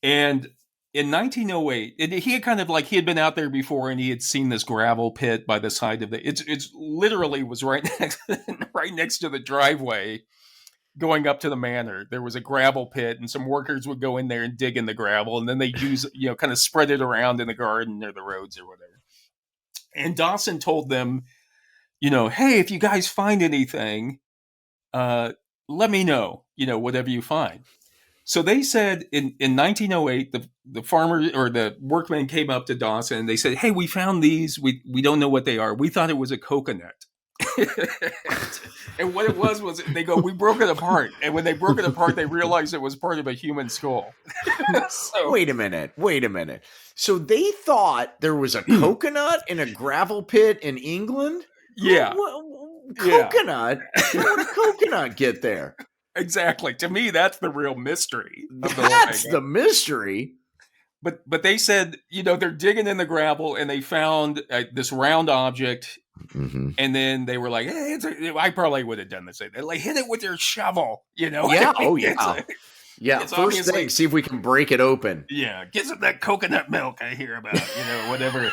And in 1908, he had been out there before, and he had seen this gravel pit by the side of it's literally was right next to the driveway going up to the manor. There was a gravel pit, and some workers would go in there and dig in the gravel, and then they'd use, kind of spread it around in the garden or the roads or whatever. And Dawson told them, hey, if you guys find anything, let me know, whatever you find. So they said in 1908, the farmer or the workmen came up to Dawson and they said, hey, we found these. We don't know what they are. We thought it was a coconut. And what it was they go, we broke it apart. And when they broke it apart, they realized it was part of a human skull. So, Wait a minute. So they thought there was a coconut in a gravel pit in England? Yeah. Coconut? How would a coconut get there? Exactly. To me, that's the real mystery. That's the mystery. But they said, they're digging in the gravel and they found this round object. Mm-hmm. And then they were like, hey, I probably would have done the same. They're like, hit it with your shovel, Yeah. Oh, yeah. Yeah. First thing, see if we can break it open. Yeah. Get some of that coconut milk I hear about, whatever.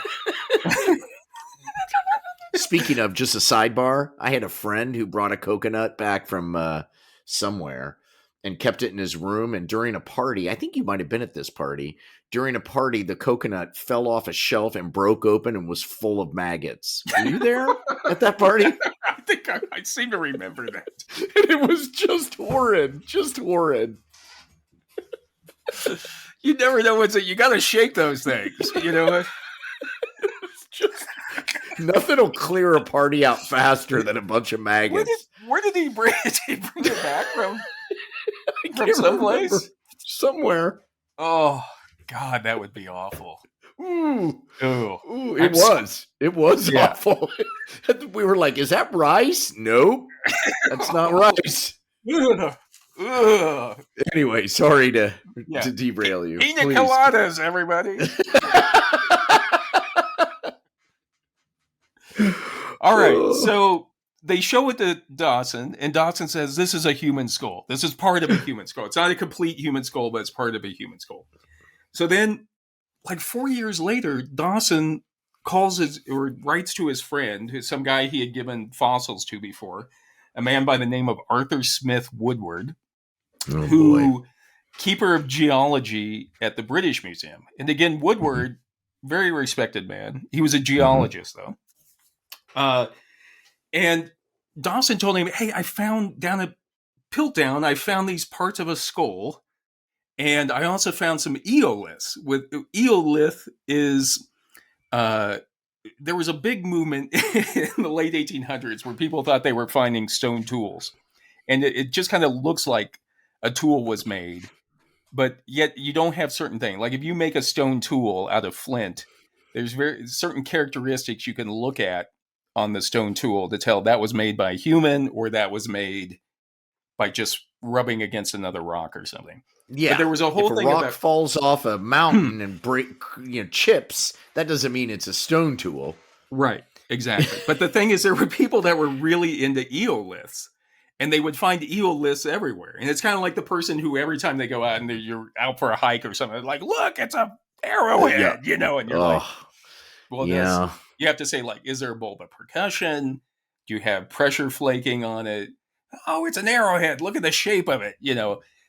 Speaking of, just a sidebar, I had a friend who brought a coconut back from somewhere and kept it in his room. And during a party, I think you might have been at this party. During a party, the coconut fell off a shelf and broke open and was full of maggots. Were you there at that party? I think I seem to remember that. And it was just horrid. You never know you got to shake those things. It's just nothing will clear a party out faster than a bunch of maggots. Where did he bring it? Did he bring it back from someplace? Somewhere. Oh, God, that would be awful. Ooh, it was awful. We were like, is that rice? Nope. That's not rice. Anyway, sorry to derail you. Pina coladas, everybody. All right, so they show it to Dawson, and Dawson says, this is a human skull. This is part of a human skull. It's not a complete human skull, but it's part of a human skull. So then, like 4 years later, Dawson writes to his friend, who's some guy he had given fossils to before, a man by the name of Arthur Smith Woodward, keeper of geology at the British Museum. And again, Woodward, very respected man. He was a geologist, though. And Dawson told him, hey, I found down at Piltdown, I found these parts of a skull. And I also found some eoliths. With eolith is, there was a big movement in the late 1800s where people thought they were finding stone tools. And it just kind of looks like a tool was made. But yet you don't have certain things. Like if you make a stone tool out of flint, there's certain characteristics you can look at on the stone tool to tell that was made by a human or that was made by just rubbing against another rock or something. Yeah, but there was a whole thing. If a rock falls off a mountain and chips, that doesn't mean it's a stone tool. Right, exactly. But the thing is, there were people that were really into eoliths, and they would find eoliths everywhere. And it's kind of like the person who every time they go out and you're out for a hike or something, like, look, it's a arrowhead, and you're like, well, you have to say, like, is there a bulb of percussion? Do you have pressure flaking on it? oh, it's an arrowhead. Look at the shape of it.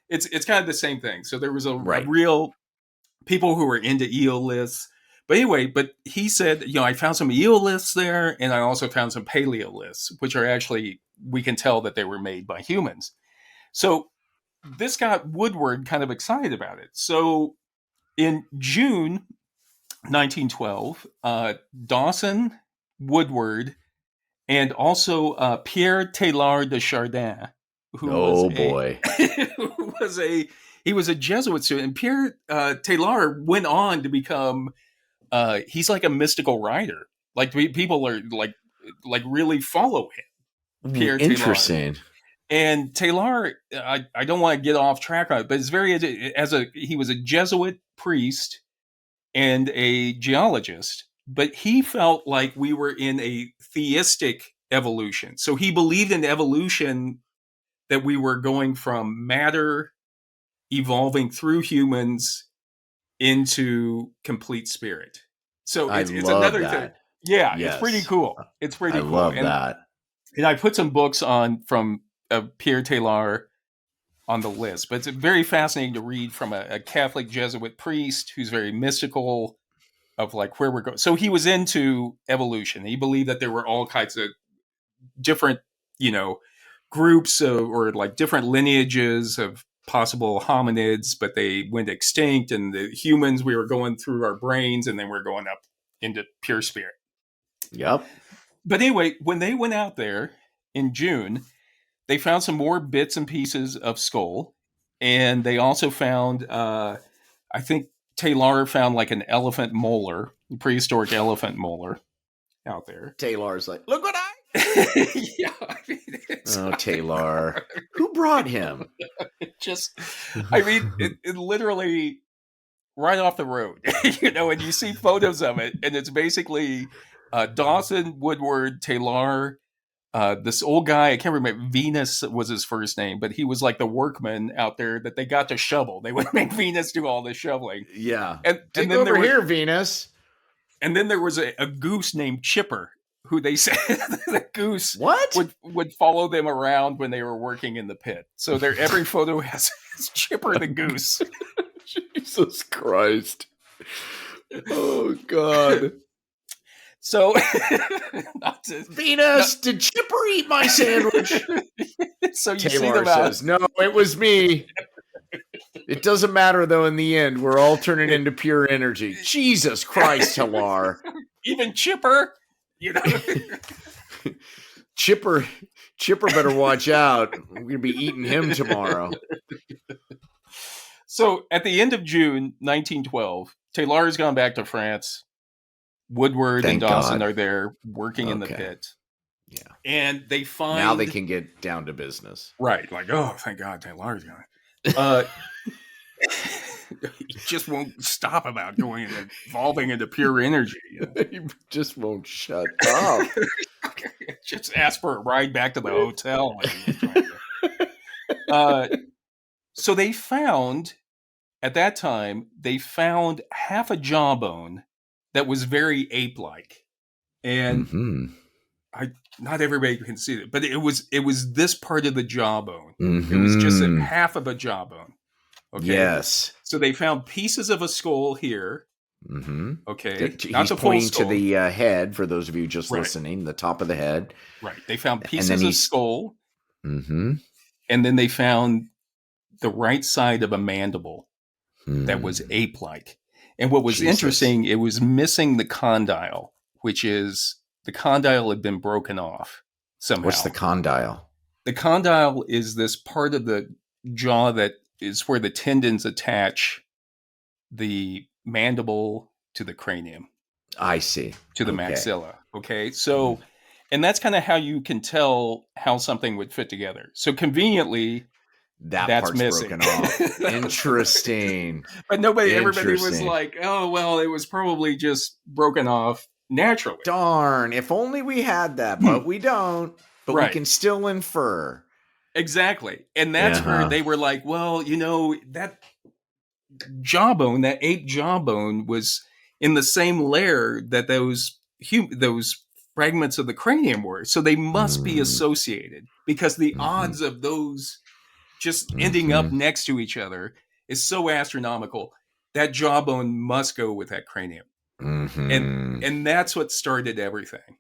It's kind of the same thing. So there was a real people who were into eoliths. But anyway, but he said, I found some eoliths there, and I also found some paleoliths, which are actually, we can tell that they were made by humans. So this got Woodward kind of excited about it. So in June 1912, Dawson, Woodward, and also Pierre Teilhard de Chardin, who was a Jesuit student. And Pierre Teilhard went on to become he's like a mystical writer. Like people are like really follow him. Pierre Interesting. Teilhard. And Teilhard, I don't want to get off track on it, but it's he was a Jesuit priest and a geologist, but he felt like we were in a theistic evolution. So he believed in evolution, that we were going from matter evolving through humans into complete spirit. So it's another thing. Yeah, yes. It's pretty cool. It's pretty cool. I love that. And I put some books from Pierre Teilhard on the list, but it's very fascinating to read from a Catholic Jesuit priest who's very mystical of like where we're going. So he was into evolution. He believed that there were all kinds of different, groups or like different lineages of possible hominids, but they went extinct, and the humans, we were going through our brains and then we're going up into pure spirit. Yep. But anyway, when they went out there in June, they found some more bits and pieces of skull, and they also found, I think Teilhard found like an elephant molar, prehistoric elephant molar out there. Taylor's like, look what yeah, Teilhard. Who brought him? It literally right off the road, and you see photos of it, and it's basically Dawson, Woodward, Teilhard, this old guy, I can't remember, Venus was his first name, but he was like the workman out there that they got to shovel. They would make Venus do all the shoveling. Yeah. And then over here, Venus. And then there was a goose named Chipper, who they said the goose would follow them around when they were working in the pit. So every photo has Chipper the goose. Jesus Christ. Oh, God. So, Venus, did Chipper eat my sandwich? So you Taylor see them out. says, no, it was me. It doesn't matter, though, in the end. We're all turning into pure energy. Jesus Christ, Hilar. Even Chipper, Chipper better watch out. We're going to be eating him tomorrow. So at the end of June 1912, Teilhard has gone back to France. Woodward and Dawson are there working in the pit. Yeah. And they find... Now they can get down to business. Right. Like, oh, thank God Teilhard's gone. He just won't stop about going and evolving into pure energy. He just won't shut up. Just ask for a ride back to the hotel. So they found, at that time, half a jawbone that was very ape-like. And not everybody can see it, but it was this part of the jawbone. It was just half of a jawbone. Okay. Yes. So they found pieces of a skull here. Okay. He's pointing to the head, for those of you just listening, the top of the head. Right. They found pieces of skull. And then they found the right side of a mandible that was ape-like. And what was interesting, it was missing the condyle, which is the condyle had been broken off somehow. What's the condyle? The condyle is this part of the jaw that is where the tendons attach the mandible to the cranium. I see. To the maxilla. Okay. So, and that's kind of how you can tell how something would fit together. So conveniently, that's part's missing. Broken off. Interesting. But everybody was like, oh, well, it was probably just broken off naturally. Darn. If only we had that, but we don't. But we can still infer. Exactly. And that's where they were like, well, that jawbone, that ape jawbone was in the same layer that those fragments of the cranium were. So they must be associated, because the odds of those just ending up next to each other is so astronomical. That jawbone must go with that cranium. And that's what started everything.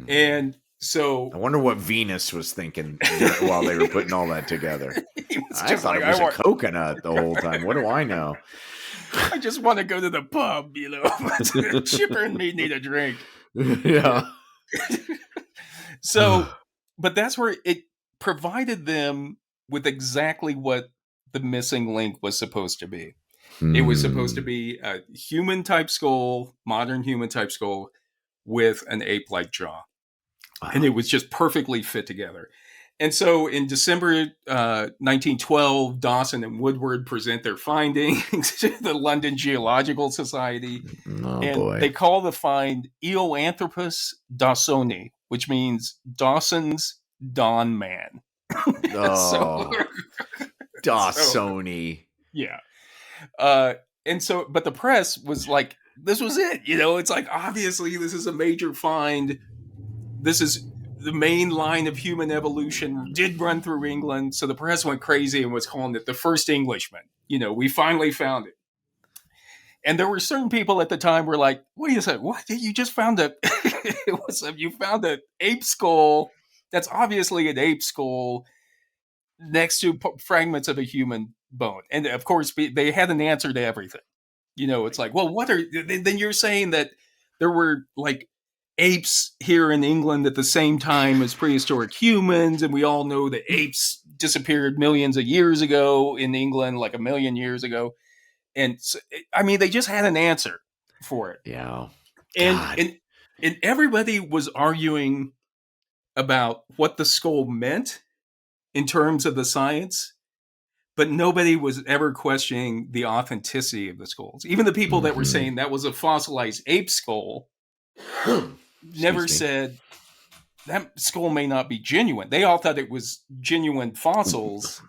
And so I wonder what Venus was thinking while they were putting all that together. I thought it was a coconut the whole time. What do I know? I just want to go to the pub, Chipper and me need a drink. Yeah. So, but that's where it provided them with exactly what the missing link was supposed to be. It was supposed to be a human type skull, modern human type skull, with an ape-like jaw. Wow. And it was just perfectly fit together. And so in December 1912, Dawson and Woodward present their findings to the London Geological Society. They call the find Eoanthropus dawsoni, which means Dawson's Dawn Man. Dawsoni. Yeah. And so, but the press was like, this was it. It's like, obviously, this is a major find. This is the main line of human evolution, did run through England. So the press went crazy and was calling it the first Englishman. We finally found it. And there were certain people at the time were like, wait a second, what? You just found you found an ape skull. That's obviously an ape skull next to fragments of a human bone. And of course, they had an answer to everything. It's like, well, then you're saying that there were like apes here in England at the same time as prehistoric humans, and we all know that apes disappeared millions of years ago in England, like 1 million years ago. And so, I mean, they just had an answer for it. Yeah. And everybody was arguing about what the skull meant in terms of the science, but nobody was ever questioning the authenticity of the skulls. Even the people that were saying that was a fossilized ape skull never said that skull may not be genuine. They all thought it was genuine fossils,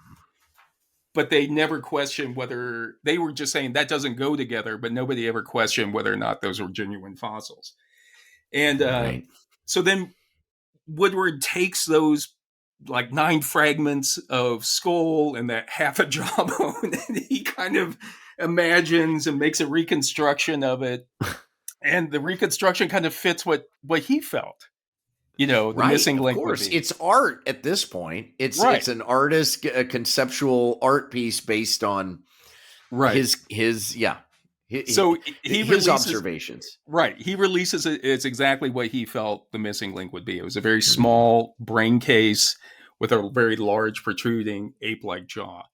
but they never questioned whether, they were just saying that doesn't go together, but nobody ever questioned whether or not those were genuine fossils. And so then Woodward takes those like 9 fragments of skull and that half a jawbone, and he kind of imagines and makes a reconstruction of it. And the reconstruction kind of fits what he felt. The missing link. Of course, it's art at this point. It's an artist, a conceptual art piece based on his observations. Right. He releases it. It's exactly what he felt the missing link would be. It was a very small brain case with a very large protruding ape-like jaw.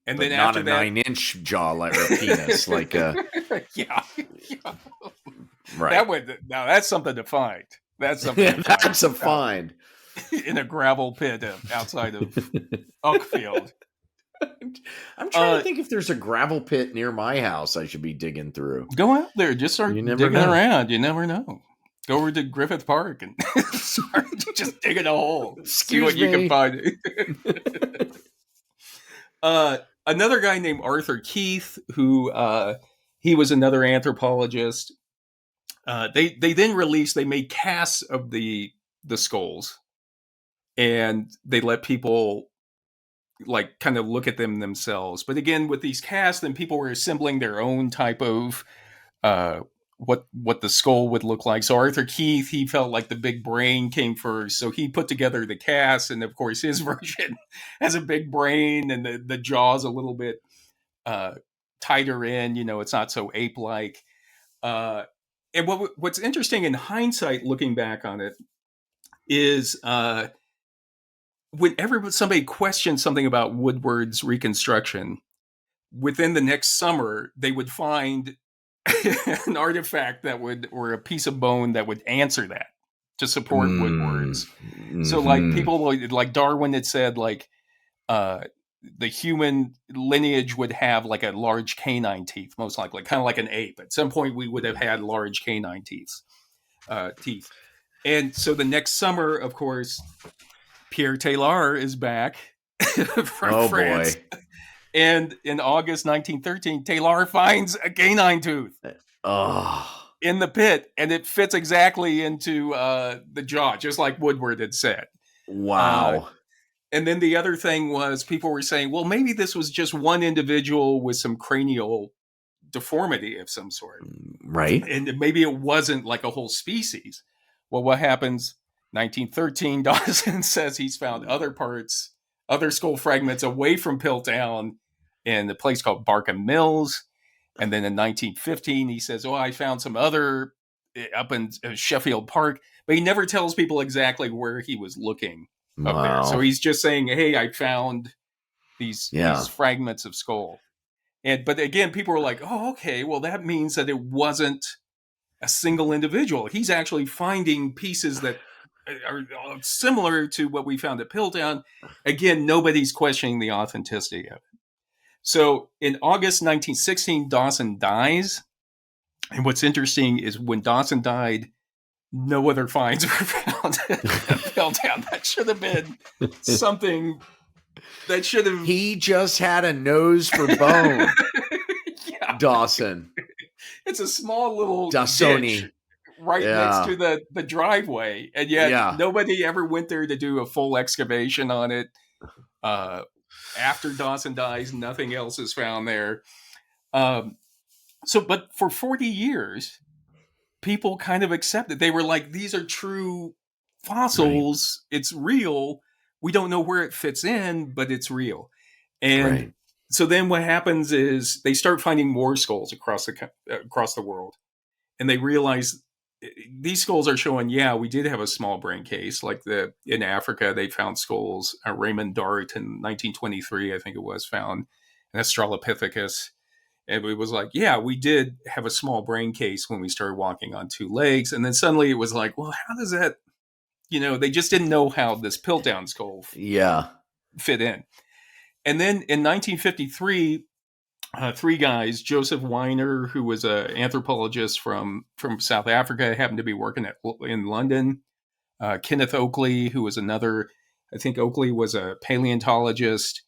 And but then not after a 9-inch jaw like a penis, like a yeah. Right. Now that's something to find. That's something. That's a find in a gravel pit outside of Uckfield. I'm trying to think if there's a gravel pit near my house I should be digging through. Go out there, just start digging around. You never know. Go over to Griffith Park and start just digging a hole. See what you can find. Another guy named Arthur Keith, who he was another anthropologist. They then released, they made casts of the skulls, and they let people like kind of look at them themselves. But again, with these casts, then people were assembling their own type of what the skull would look like. So Arthur Keith, he felt like the big brain came first, so he put together the cast, and of course his version has a big brain and the jaw's a little bit tighter in. It's not so ape-like. And what's interesting in hindsight, looking back on it, is whenever somebody questioned something about Woodward's reconstruction, within the next summer, they would find an artifact or a piece of bone that would answer that to support Woodward's. So like people like Darwin had said, like the human lineage would have like a large canine teeth, most likely, kind of like an ape. At some point, we would have had large canine teeth. And so the next summer, of course, Pierre Taylor is back from France. Boy. And in August 1913, Taylor finds a canine tooth. Oh. in the pit, and it fits exactly into the jaw, just like Woodward had said. Wow. And then the other thing was people were saying, well, maybe this was just one individual with some cranial deformity of some sort. Right. And maybe it wasn't like a whole species. Well, what happens? 1913, Dawson says he's found other skull fragments away from Piltdown in a place called Barkham Mills. And then in 1915, he says, I found some other up in Sheffield Park. But he never tells people exactly where he was looking up there. So he's just saying, hey, I found these fragments of skull. But again, people were like, oh, okay, well, that means that it wasn't a single individual. He's actually finding pieces that are similar to what we found at Piltdown. Again, nobody's questioning the authenticity of it. So in August 1916, Dawson dies. And what's interesting is when Dawson died, no other finds were found at Piltdown. That should have been something that should have... He just had a nose for bone. Dawson. It's a small little ditch right next to the driveway. And yet nobody ever went there to do a full excavation on it. After Dawson dies, nothing else is found there. But for 40 years, people kind of accepted. They were like, these are true fossils. Right. It's real. We don't know where it fits in, but it's real. And so then what happens is they start finding more skulls across the world. And they realize these skulls are showing, we did have a small brain case. Like in Africa, they found skulls. Raymond Dart in 1923, I think it was, found an Australopithecus. And it was like, we did have a small brain case when we started walking on two legs. And then suddenly it was like, well, how does that, they just didn't know how this Piltdown skull fit in. And then in 1953, three guys, Joseph Weiner, who was an anthropologist from South Africa, happened to be working in London. Kenneth Oakley, who was another, I think Oakley was a paleontologist,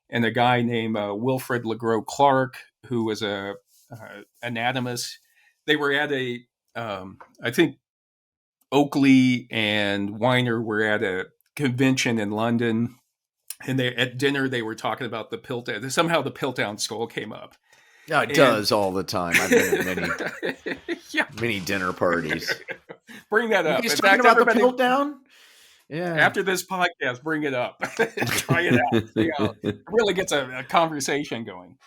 and a guy named Wilfred LeGros Clark, who was a anatomist. They were at I think Oakley and Weiner were at a convention in London. And at dinner, they were talking about the Piltdown. Somehow the Piltdown skull came up. Yeah, it does all the time. I've been at many dinner parties. Bring that up. He's talking about the Piltdown? Yeah. After this podcast, bring it up. Try it out. It really gets a conversation going.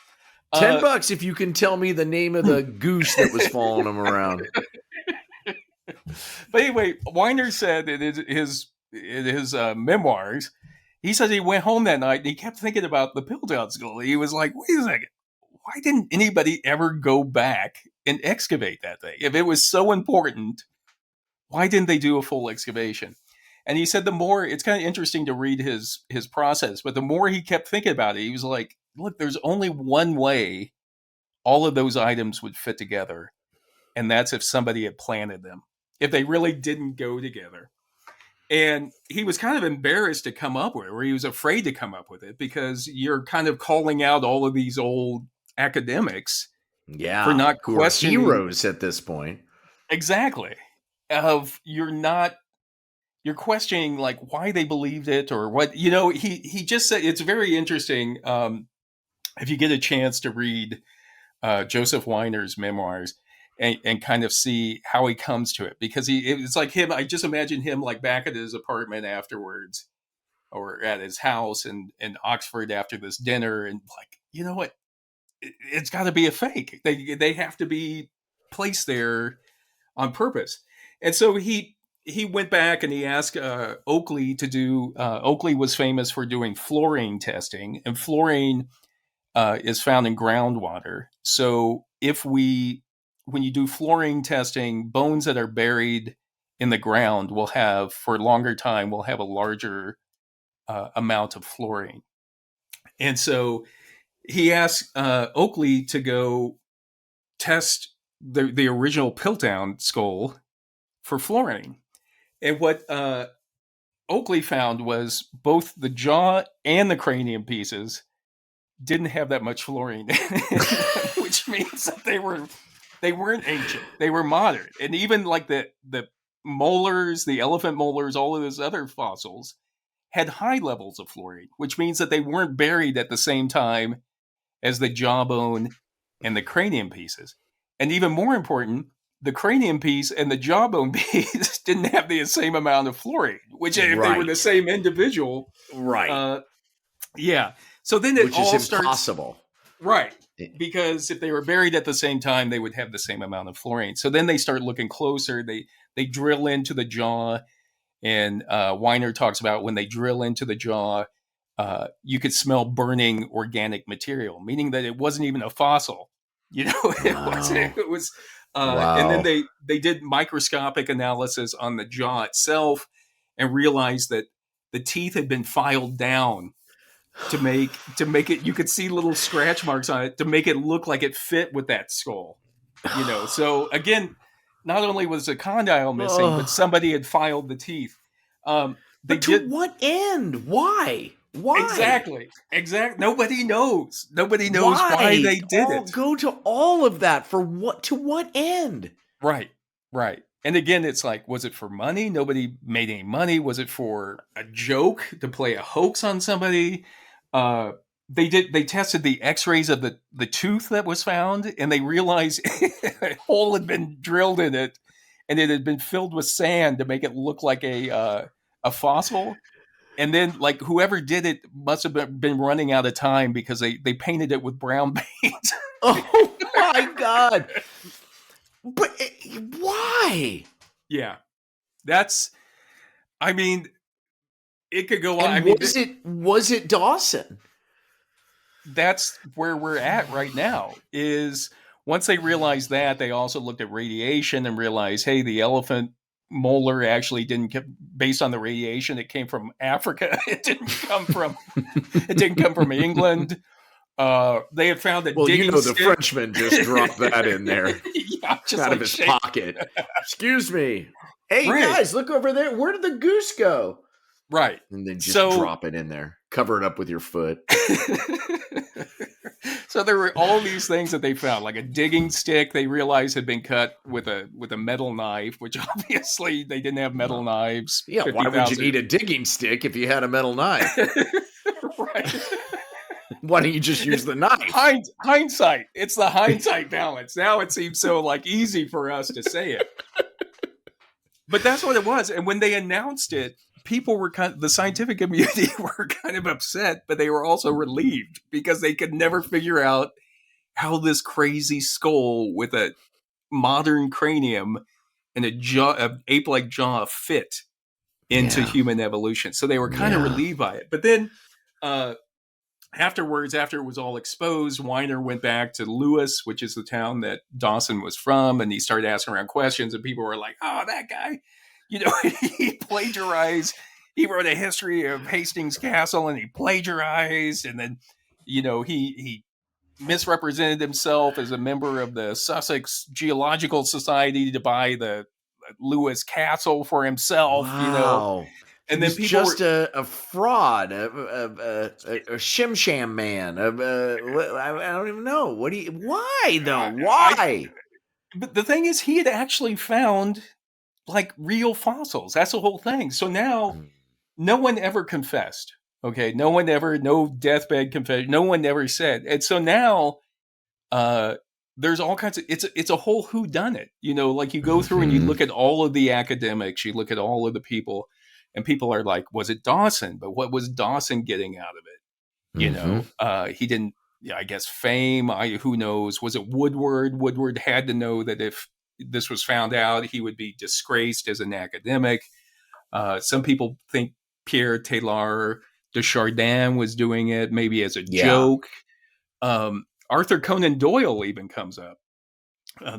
$10 if you can tell me the name of the goose that was following him around. But anyway, Weiner said in his memoirs, he says he went home that night and he kept thinking about the Piltdown skull. He was like, wait a second, why didn't anybody ever go back and excavate that thing? If it was so important, why didn't they do a full excavation? And he said it's kind of interesting to read his process, but the more he kept thinking about it, he was like, look, there's only one way all of those items would fit together. And that's if somebody had planted them, if they really didn't go together. And he was kind of embarrassed to come up with it, or he was afraid to come up with it, because you're kind of calling out all of these old academics for not questioning heroes at this point. Exactly. You're questioning like why they believed it or what, he just said, it's very interesting. If you get a chance to read Joseph Weiner's memoirs, and kind of see how he comes to it, because it's like him. I just imagine him like back at his apartment afterwards, or at his house in Oxford after this dinner, and like, you know what, it's got to be a fake. They have to be placed there on purpose. And so he went back and he asked Oakley to do. Oakley was famous for doing fluorine testing, and fluorine is found in groundwater. So when you do fluorine testing, bones that are buried in the ground for a longer time, will have a larger amount of fluorine. And so he asked Oakley to go test the original Piltdown skull for fluorine. And what Oakley found was both the jaw and the cranium pieces didn't have that much fluorine, which means that they They weren't ancient. They were modern. And even like the molars, the elephant molars, all of those other fossils had high levels of fluorine, which means that they weren't buried at the same time as the jawbone and the cranium pieces. And even more important, the cranium piece and the jawbone piece didn't have the same amount of fluorine, which if they were the same individual. Right. Yeah. So then it which all is starts. Impossible. Right. Because if they were buried at the same time, they would have the same amount of fluorine. So then they start looking closer. They drill into the jaw. And Weiner talks about when they drill into the jaw, you could smell burning organic material, meaning that it wasn't even a fossil. You know, it was. And then they did microscopic analysis on the jaw itself and realized that the teeth had been filed down to make it. You could see little scratch marks on it to make it look like it fit with that skull. You know, so again, not only was a condyle missing, but somebody had filed the teeth. But to what end? Why? Exactly. Nobody knows. Nobody knows why they did it. Go to all of that for what? To what end? Right. And again, it's like, was it for money? Nobody made any money. Was it for a joke to play a hoax on somebody? They tested the x-rays of the tooth that was found, and they realized a hole had been drilled in it, and it had been filled with sand to make it look like a fossil. And then, like, whoever did it must have been running out of time because they painted it with brown paint. Oh my God. But why? Yeah. I mean, it could go on. Was it Dawson? That's where we're at right now. Is once they realized that, they also looked at radiation and realized, hey, the elephant molar actually based on the radiation, it came from Africa. It didn't come from England. They had found that. Well, the Frenchman just dropped that in there, just out of his pocket. Excuse me. Hey, guys, look over there. Where did the goose go? Right. And then just drop it in there. Cover it up with your foot. So there were all these things that they found, like a digging stick they realized had been cut with a metal knife, which obviously they didn't have metal knives. Yeah, why would you need a digging stick if you had a metal knife? Right. Why don't you just use the knife? Hindsight. It's the hindsight balance. Now it seems so like easy for us to say it. But that's what it was. And when they announced it, people were the scientific community were kind of upset, but they were also relieved because they could never figure out how this crazy skull with a modern cranium and a ape-like jaw fit into human evolution. So they were kind of relieved by it. But then afterwards, after it was all exposed, Weiner went back to Lewis, which is the town that Dawson was from, and he started asking around questions, and people were like, oh, that guy, he plagiarized. He wrote a history of Hastings Castle, and he plagiarized, and then, he misrepresented himself as a member of the Sussex Geological Society to buy the Lewis Castle for himself, Wow. And then people just a fraud, a shim sham man. I don't even know. Why though? Why? But the thing is, he had actually found like real fossils. That's the whole thing. So now, no one ever confessed. Okay, no deathbed confession. No one ever said. And so now, there's all kinds of. It's a whole whodunit. Like you go through and you look at all of the academics, you look at all of the people. And people are like, was it Dawson? But what was Dawson getting out of it? He didn't, I guess, fame. Who knows? Was it Woodward? Woodward had to know that if this was found out, he would be disgraced as an academic. Some people think Pierre Teilhard de Chardin was doing it, maybe as a joke. Arthur Conan Doyle even comes up.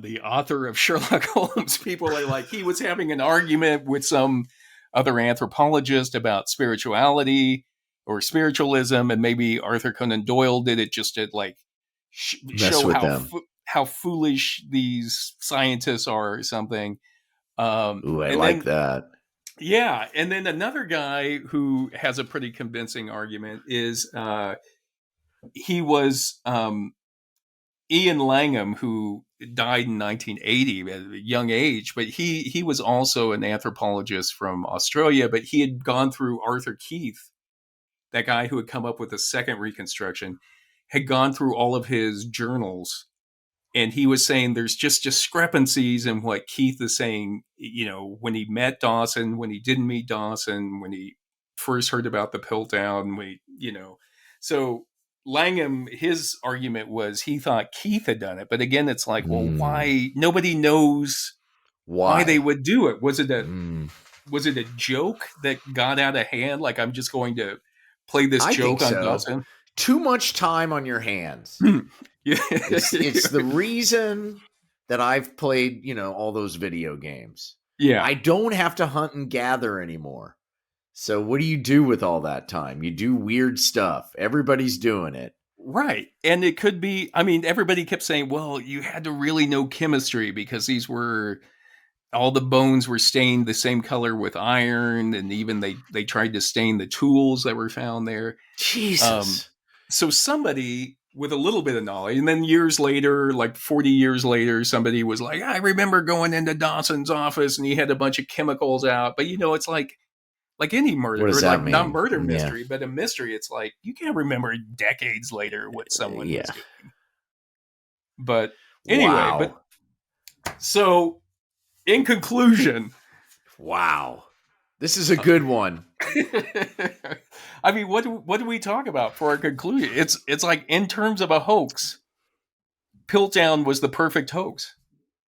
The author of Sherlock Holmes. People are like, he was having an argument with some other anthropologist about spirituality or spiritualism, and maybe Arthur Conan Doyle did it just to like show how foolish these scientists are or something. Ooh, I like that. Yeah, and then another guy who has a pretty convincing argument is he was Ian Langham, who died in 1980 at a young age, but he was also an anthropologist from Australia, but he had gone through Arthur Keith, that guy who had come up with the second reconstruction, had gone through all of his journals, and he was saying there's just discrepancies in what Keith is saying, when he met Dawson, when he didn't meet Dawson, when he first heard about the Piltdown, so Langham, his argument was he thought Keith had done it. But again, it's like, well, why? Nobody knows why they would do it. Was it a joke that got out of hand? Like, I'm just going to play this joke on Dawson? Too much time on your hands. Yeah. It's the reason that I've played, all those video games. Yeah. I don't have to hunt and gather anymore. So what do you do with all that time? You do weird stuff. Everybody's doing it. Right. And it could be, everybody kept saying, well, you had to really know chemistry because all the bones were stained the same color with iron. And even they tried to stain the tools that were found there. Jesus. So somebody with a little bit of knowledge, and then years later, like 40 years later, somebody was like, I remember going into Dawson's office and he had a bunch of chemicals out. But it's like any murder, what does that mean? Not murder mystery, but a mystery. It's like you can't remember decades later what someone was doing. But anyway, so in conclusion, wow, this is a good one. What do we talk about for our conclusion? It's like, in terms of a hoax, Piltdown was the perfect hoax.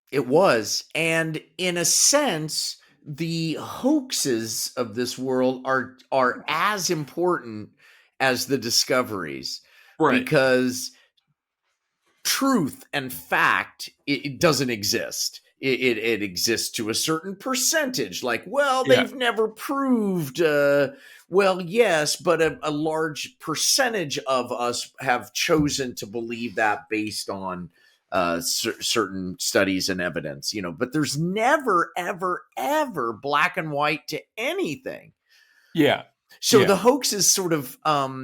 It was, and in a sense, the hoaxes of this world are as important as the discoveries, right? Because truth and fact, it doesn't exist. It exists to a certain percentage. Like, they've never proved. Well, yes, but a large percentage of us have chosen to believe that based on certain studies and evidence, but there's never, ever, ever black and white to anything. Yeah. So the hoaxes sort of,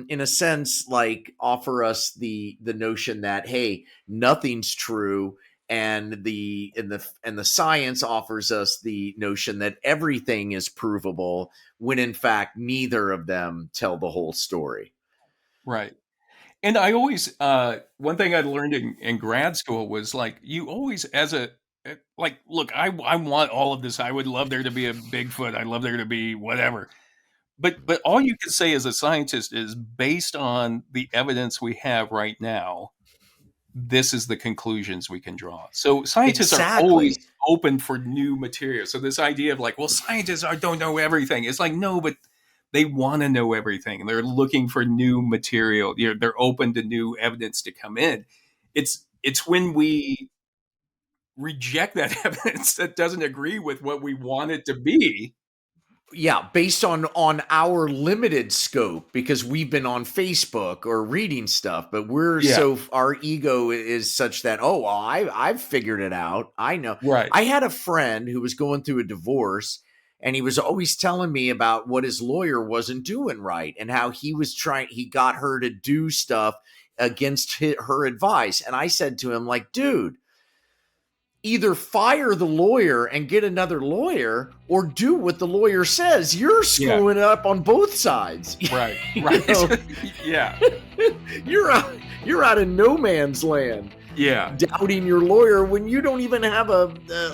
in a sense, like offer us the notion that, hey, nothing's true. And the science offers us the notion that everything is provable, when in fact, neither of them tell the whole story. Right. And I always, one thing I learned in grad school was, like, you always, look, I want all of this. I would love there to be a Bigfoot. I'd love there to be whatever. But all you can say as a scientist is, based on the evidence we have right now, this is the conclusions we can draw. So scientists are always open for new material. So this idea of like, well, scientists don't know everything. It's like, no, but they want to know everything, and they're looking for new material. They're open to new evidence to come in. It's when we reject that evidence that doesn't agree with what we want it to be. Yeah, based on our limited scope, because we've been on Facebook or reading stuff, but so our ego is such that, I've figured it out. I know. Right. I had a friend who was going through a divorce, and he was always telling me about what his lawyer wasn't doing right, and how he got her to do stuff against her advice. And I said to him, like, dude, either fire the lawyer and get another lawyer, or do what the lawyer says. You're screwing it up on both sides. Right. Right. Yeah. You're out of no man's land. Yeah. Doubting your lawyer when you don't even have a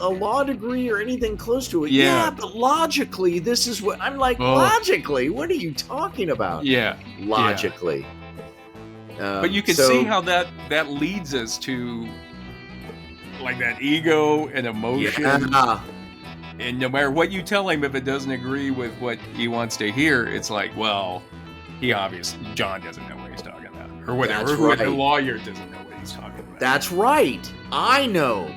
law degree or anything close to it. Yeah, but logically, this is what I'm like. Logically, what are you talking about? Yeah. Logically. Yeah. But you can see how that leads us to, like, that ego and emotion. Yeah. And no matter what you tell him, if it doesn't agree with what he wants to hear, it's like, well, John doesn't know what he's talking about, or whatever. Right. The lawyer doesn't know what he's talking about. That's right. I know.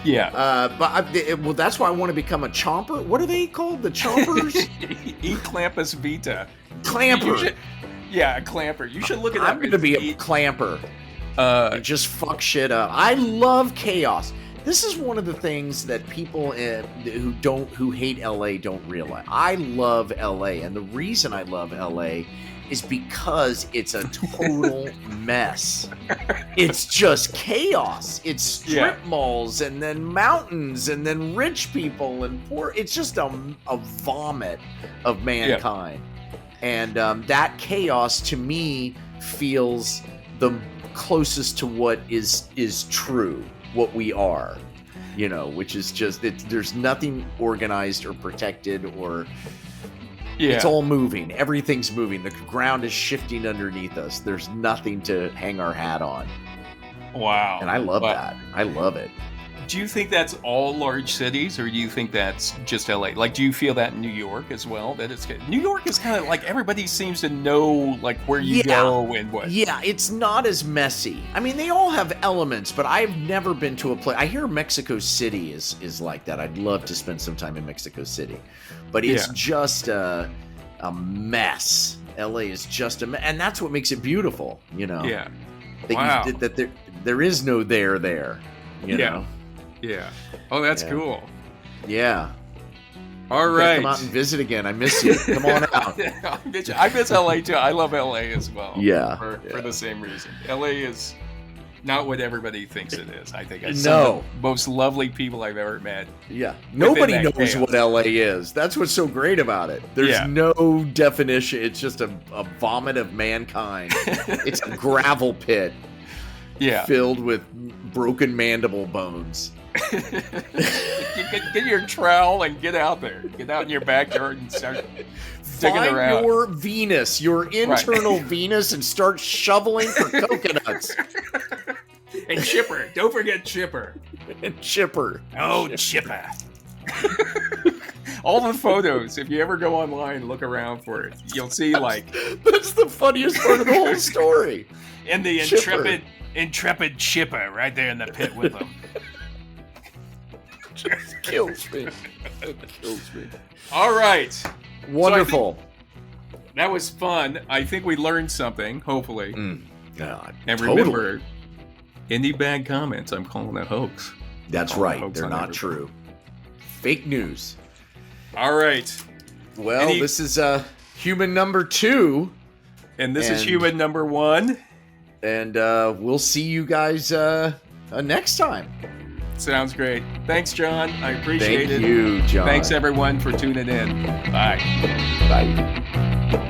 Yeah. But that's why I want to become a chomper. What are they called? The chompers? E. clampus vita. Clamper. A clamper. You should look it up. I'm going to be a clamper. Just fuck shit up. I love chaos. This is one of the things that people who hate LA don't realize. I love LA, and the reason I love LA is because it's a total mess. It's just chaos. It's strip malls, and then mountains, and then rich people and poor. It's just a vomit of mankind. And that chaos, to me, feels the closest to what is true, what we are, which is just there's nothing organized or protected or it's all moving. Everything's moving. The ground is shifting underneath us. There's nothing to hang our hat on. Wow. And I love that. I love it. Do you think that's all large cities, or do you think that's just LA? Like, do you feel that in New York as well? That it's New York is kind of like everybody seems to know like where you go and what. Yeah, it's not as messy. I mean, they all have elements, but I've never been to a place. I hear Mexico City is like that. I'd love to spend some time in Mexico City, but it's just a mess. LA is just a mess, and that's what makes it beautiful. Yeah. That there is no there. You know. Yeah. Oh, that's cool. Yeah. All right. Come out and visit again. I miss you. Come on out. I miss LA too. I love LA as well. Yeah. For the same reason. LA is not what everybody thinks it is. I think it's some of the most lovely people I've ever met. Yeah. Nobody knows what LA is. That's what's so great about it. There's no definition. It's just a vomit of mankind. It's a gravel pit. Yeah. Filled with broken mandible bones. Get your trowel and get out there. Get out in your backyard and start digging around. Find your Venus, your internal Venus, and start shoveling for coconuts. And Chipper. Don't forget Chipper. And Chipper. Oh, Chipper. All the photos, if you ever go online and look around for it, you'll see that's the funniest part of the whole story. And the intrepid Chipper right there in the pit with him. Just kills me. It kills me. All right. Wonderful. So that was fun. I think we learned something, hopefully. God, and remember, any bad comments, I'm calling a hoax. That's right. They're not true. Fake news. All right. Well, this is human number 2. And this is human number 1. And we'll see you guys next time. Sounds great. Thanks, John. I appreciate it. Thank you, John. Thanks, everyone, for tuning in. Bye. Bye.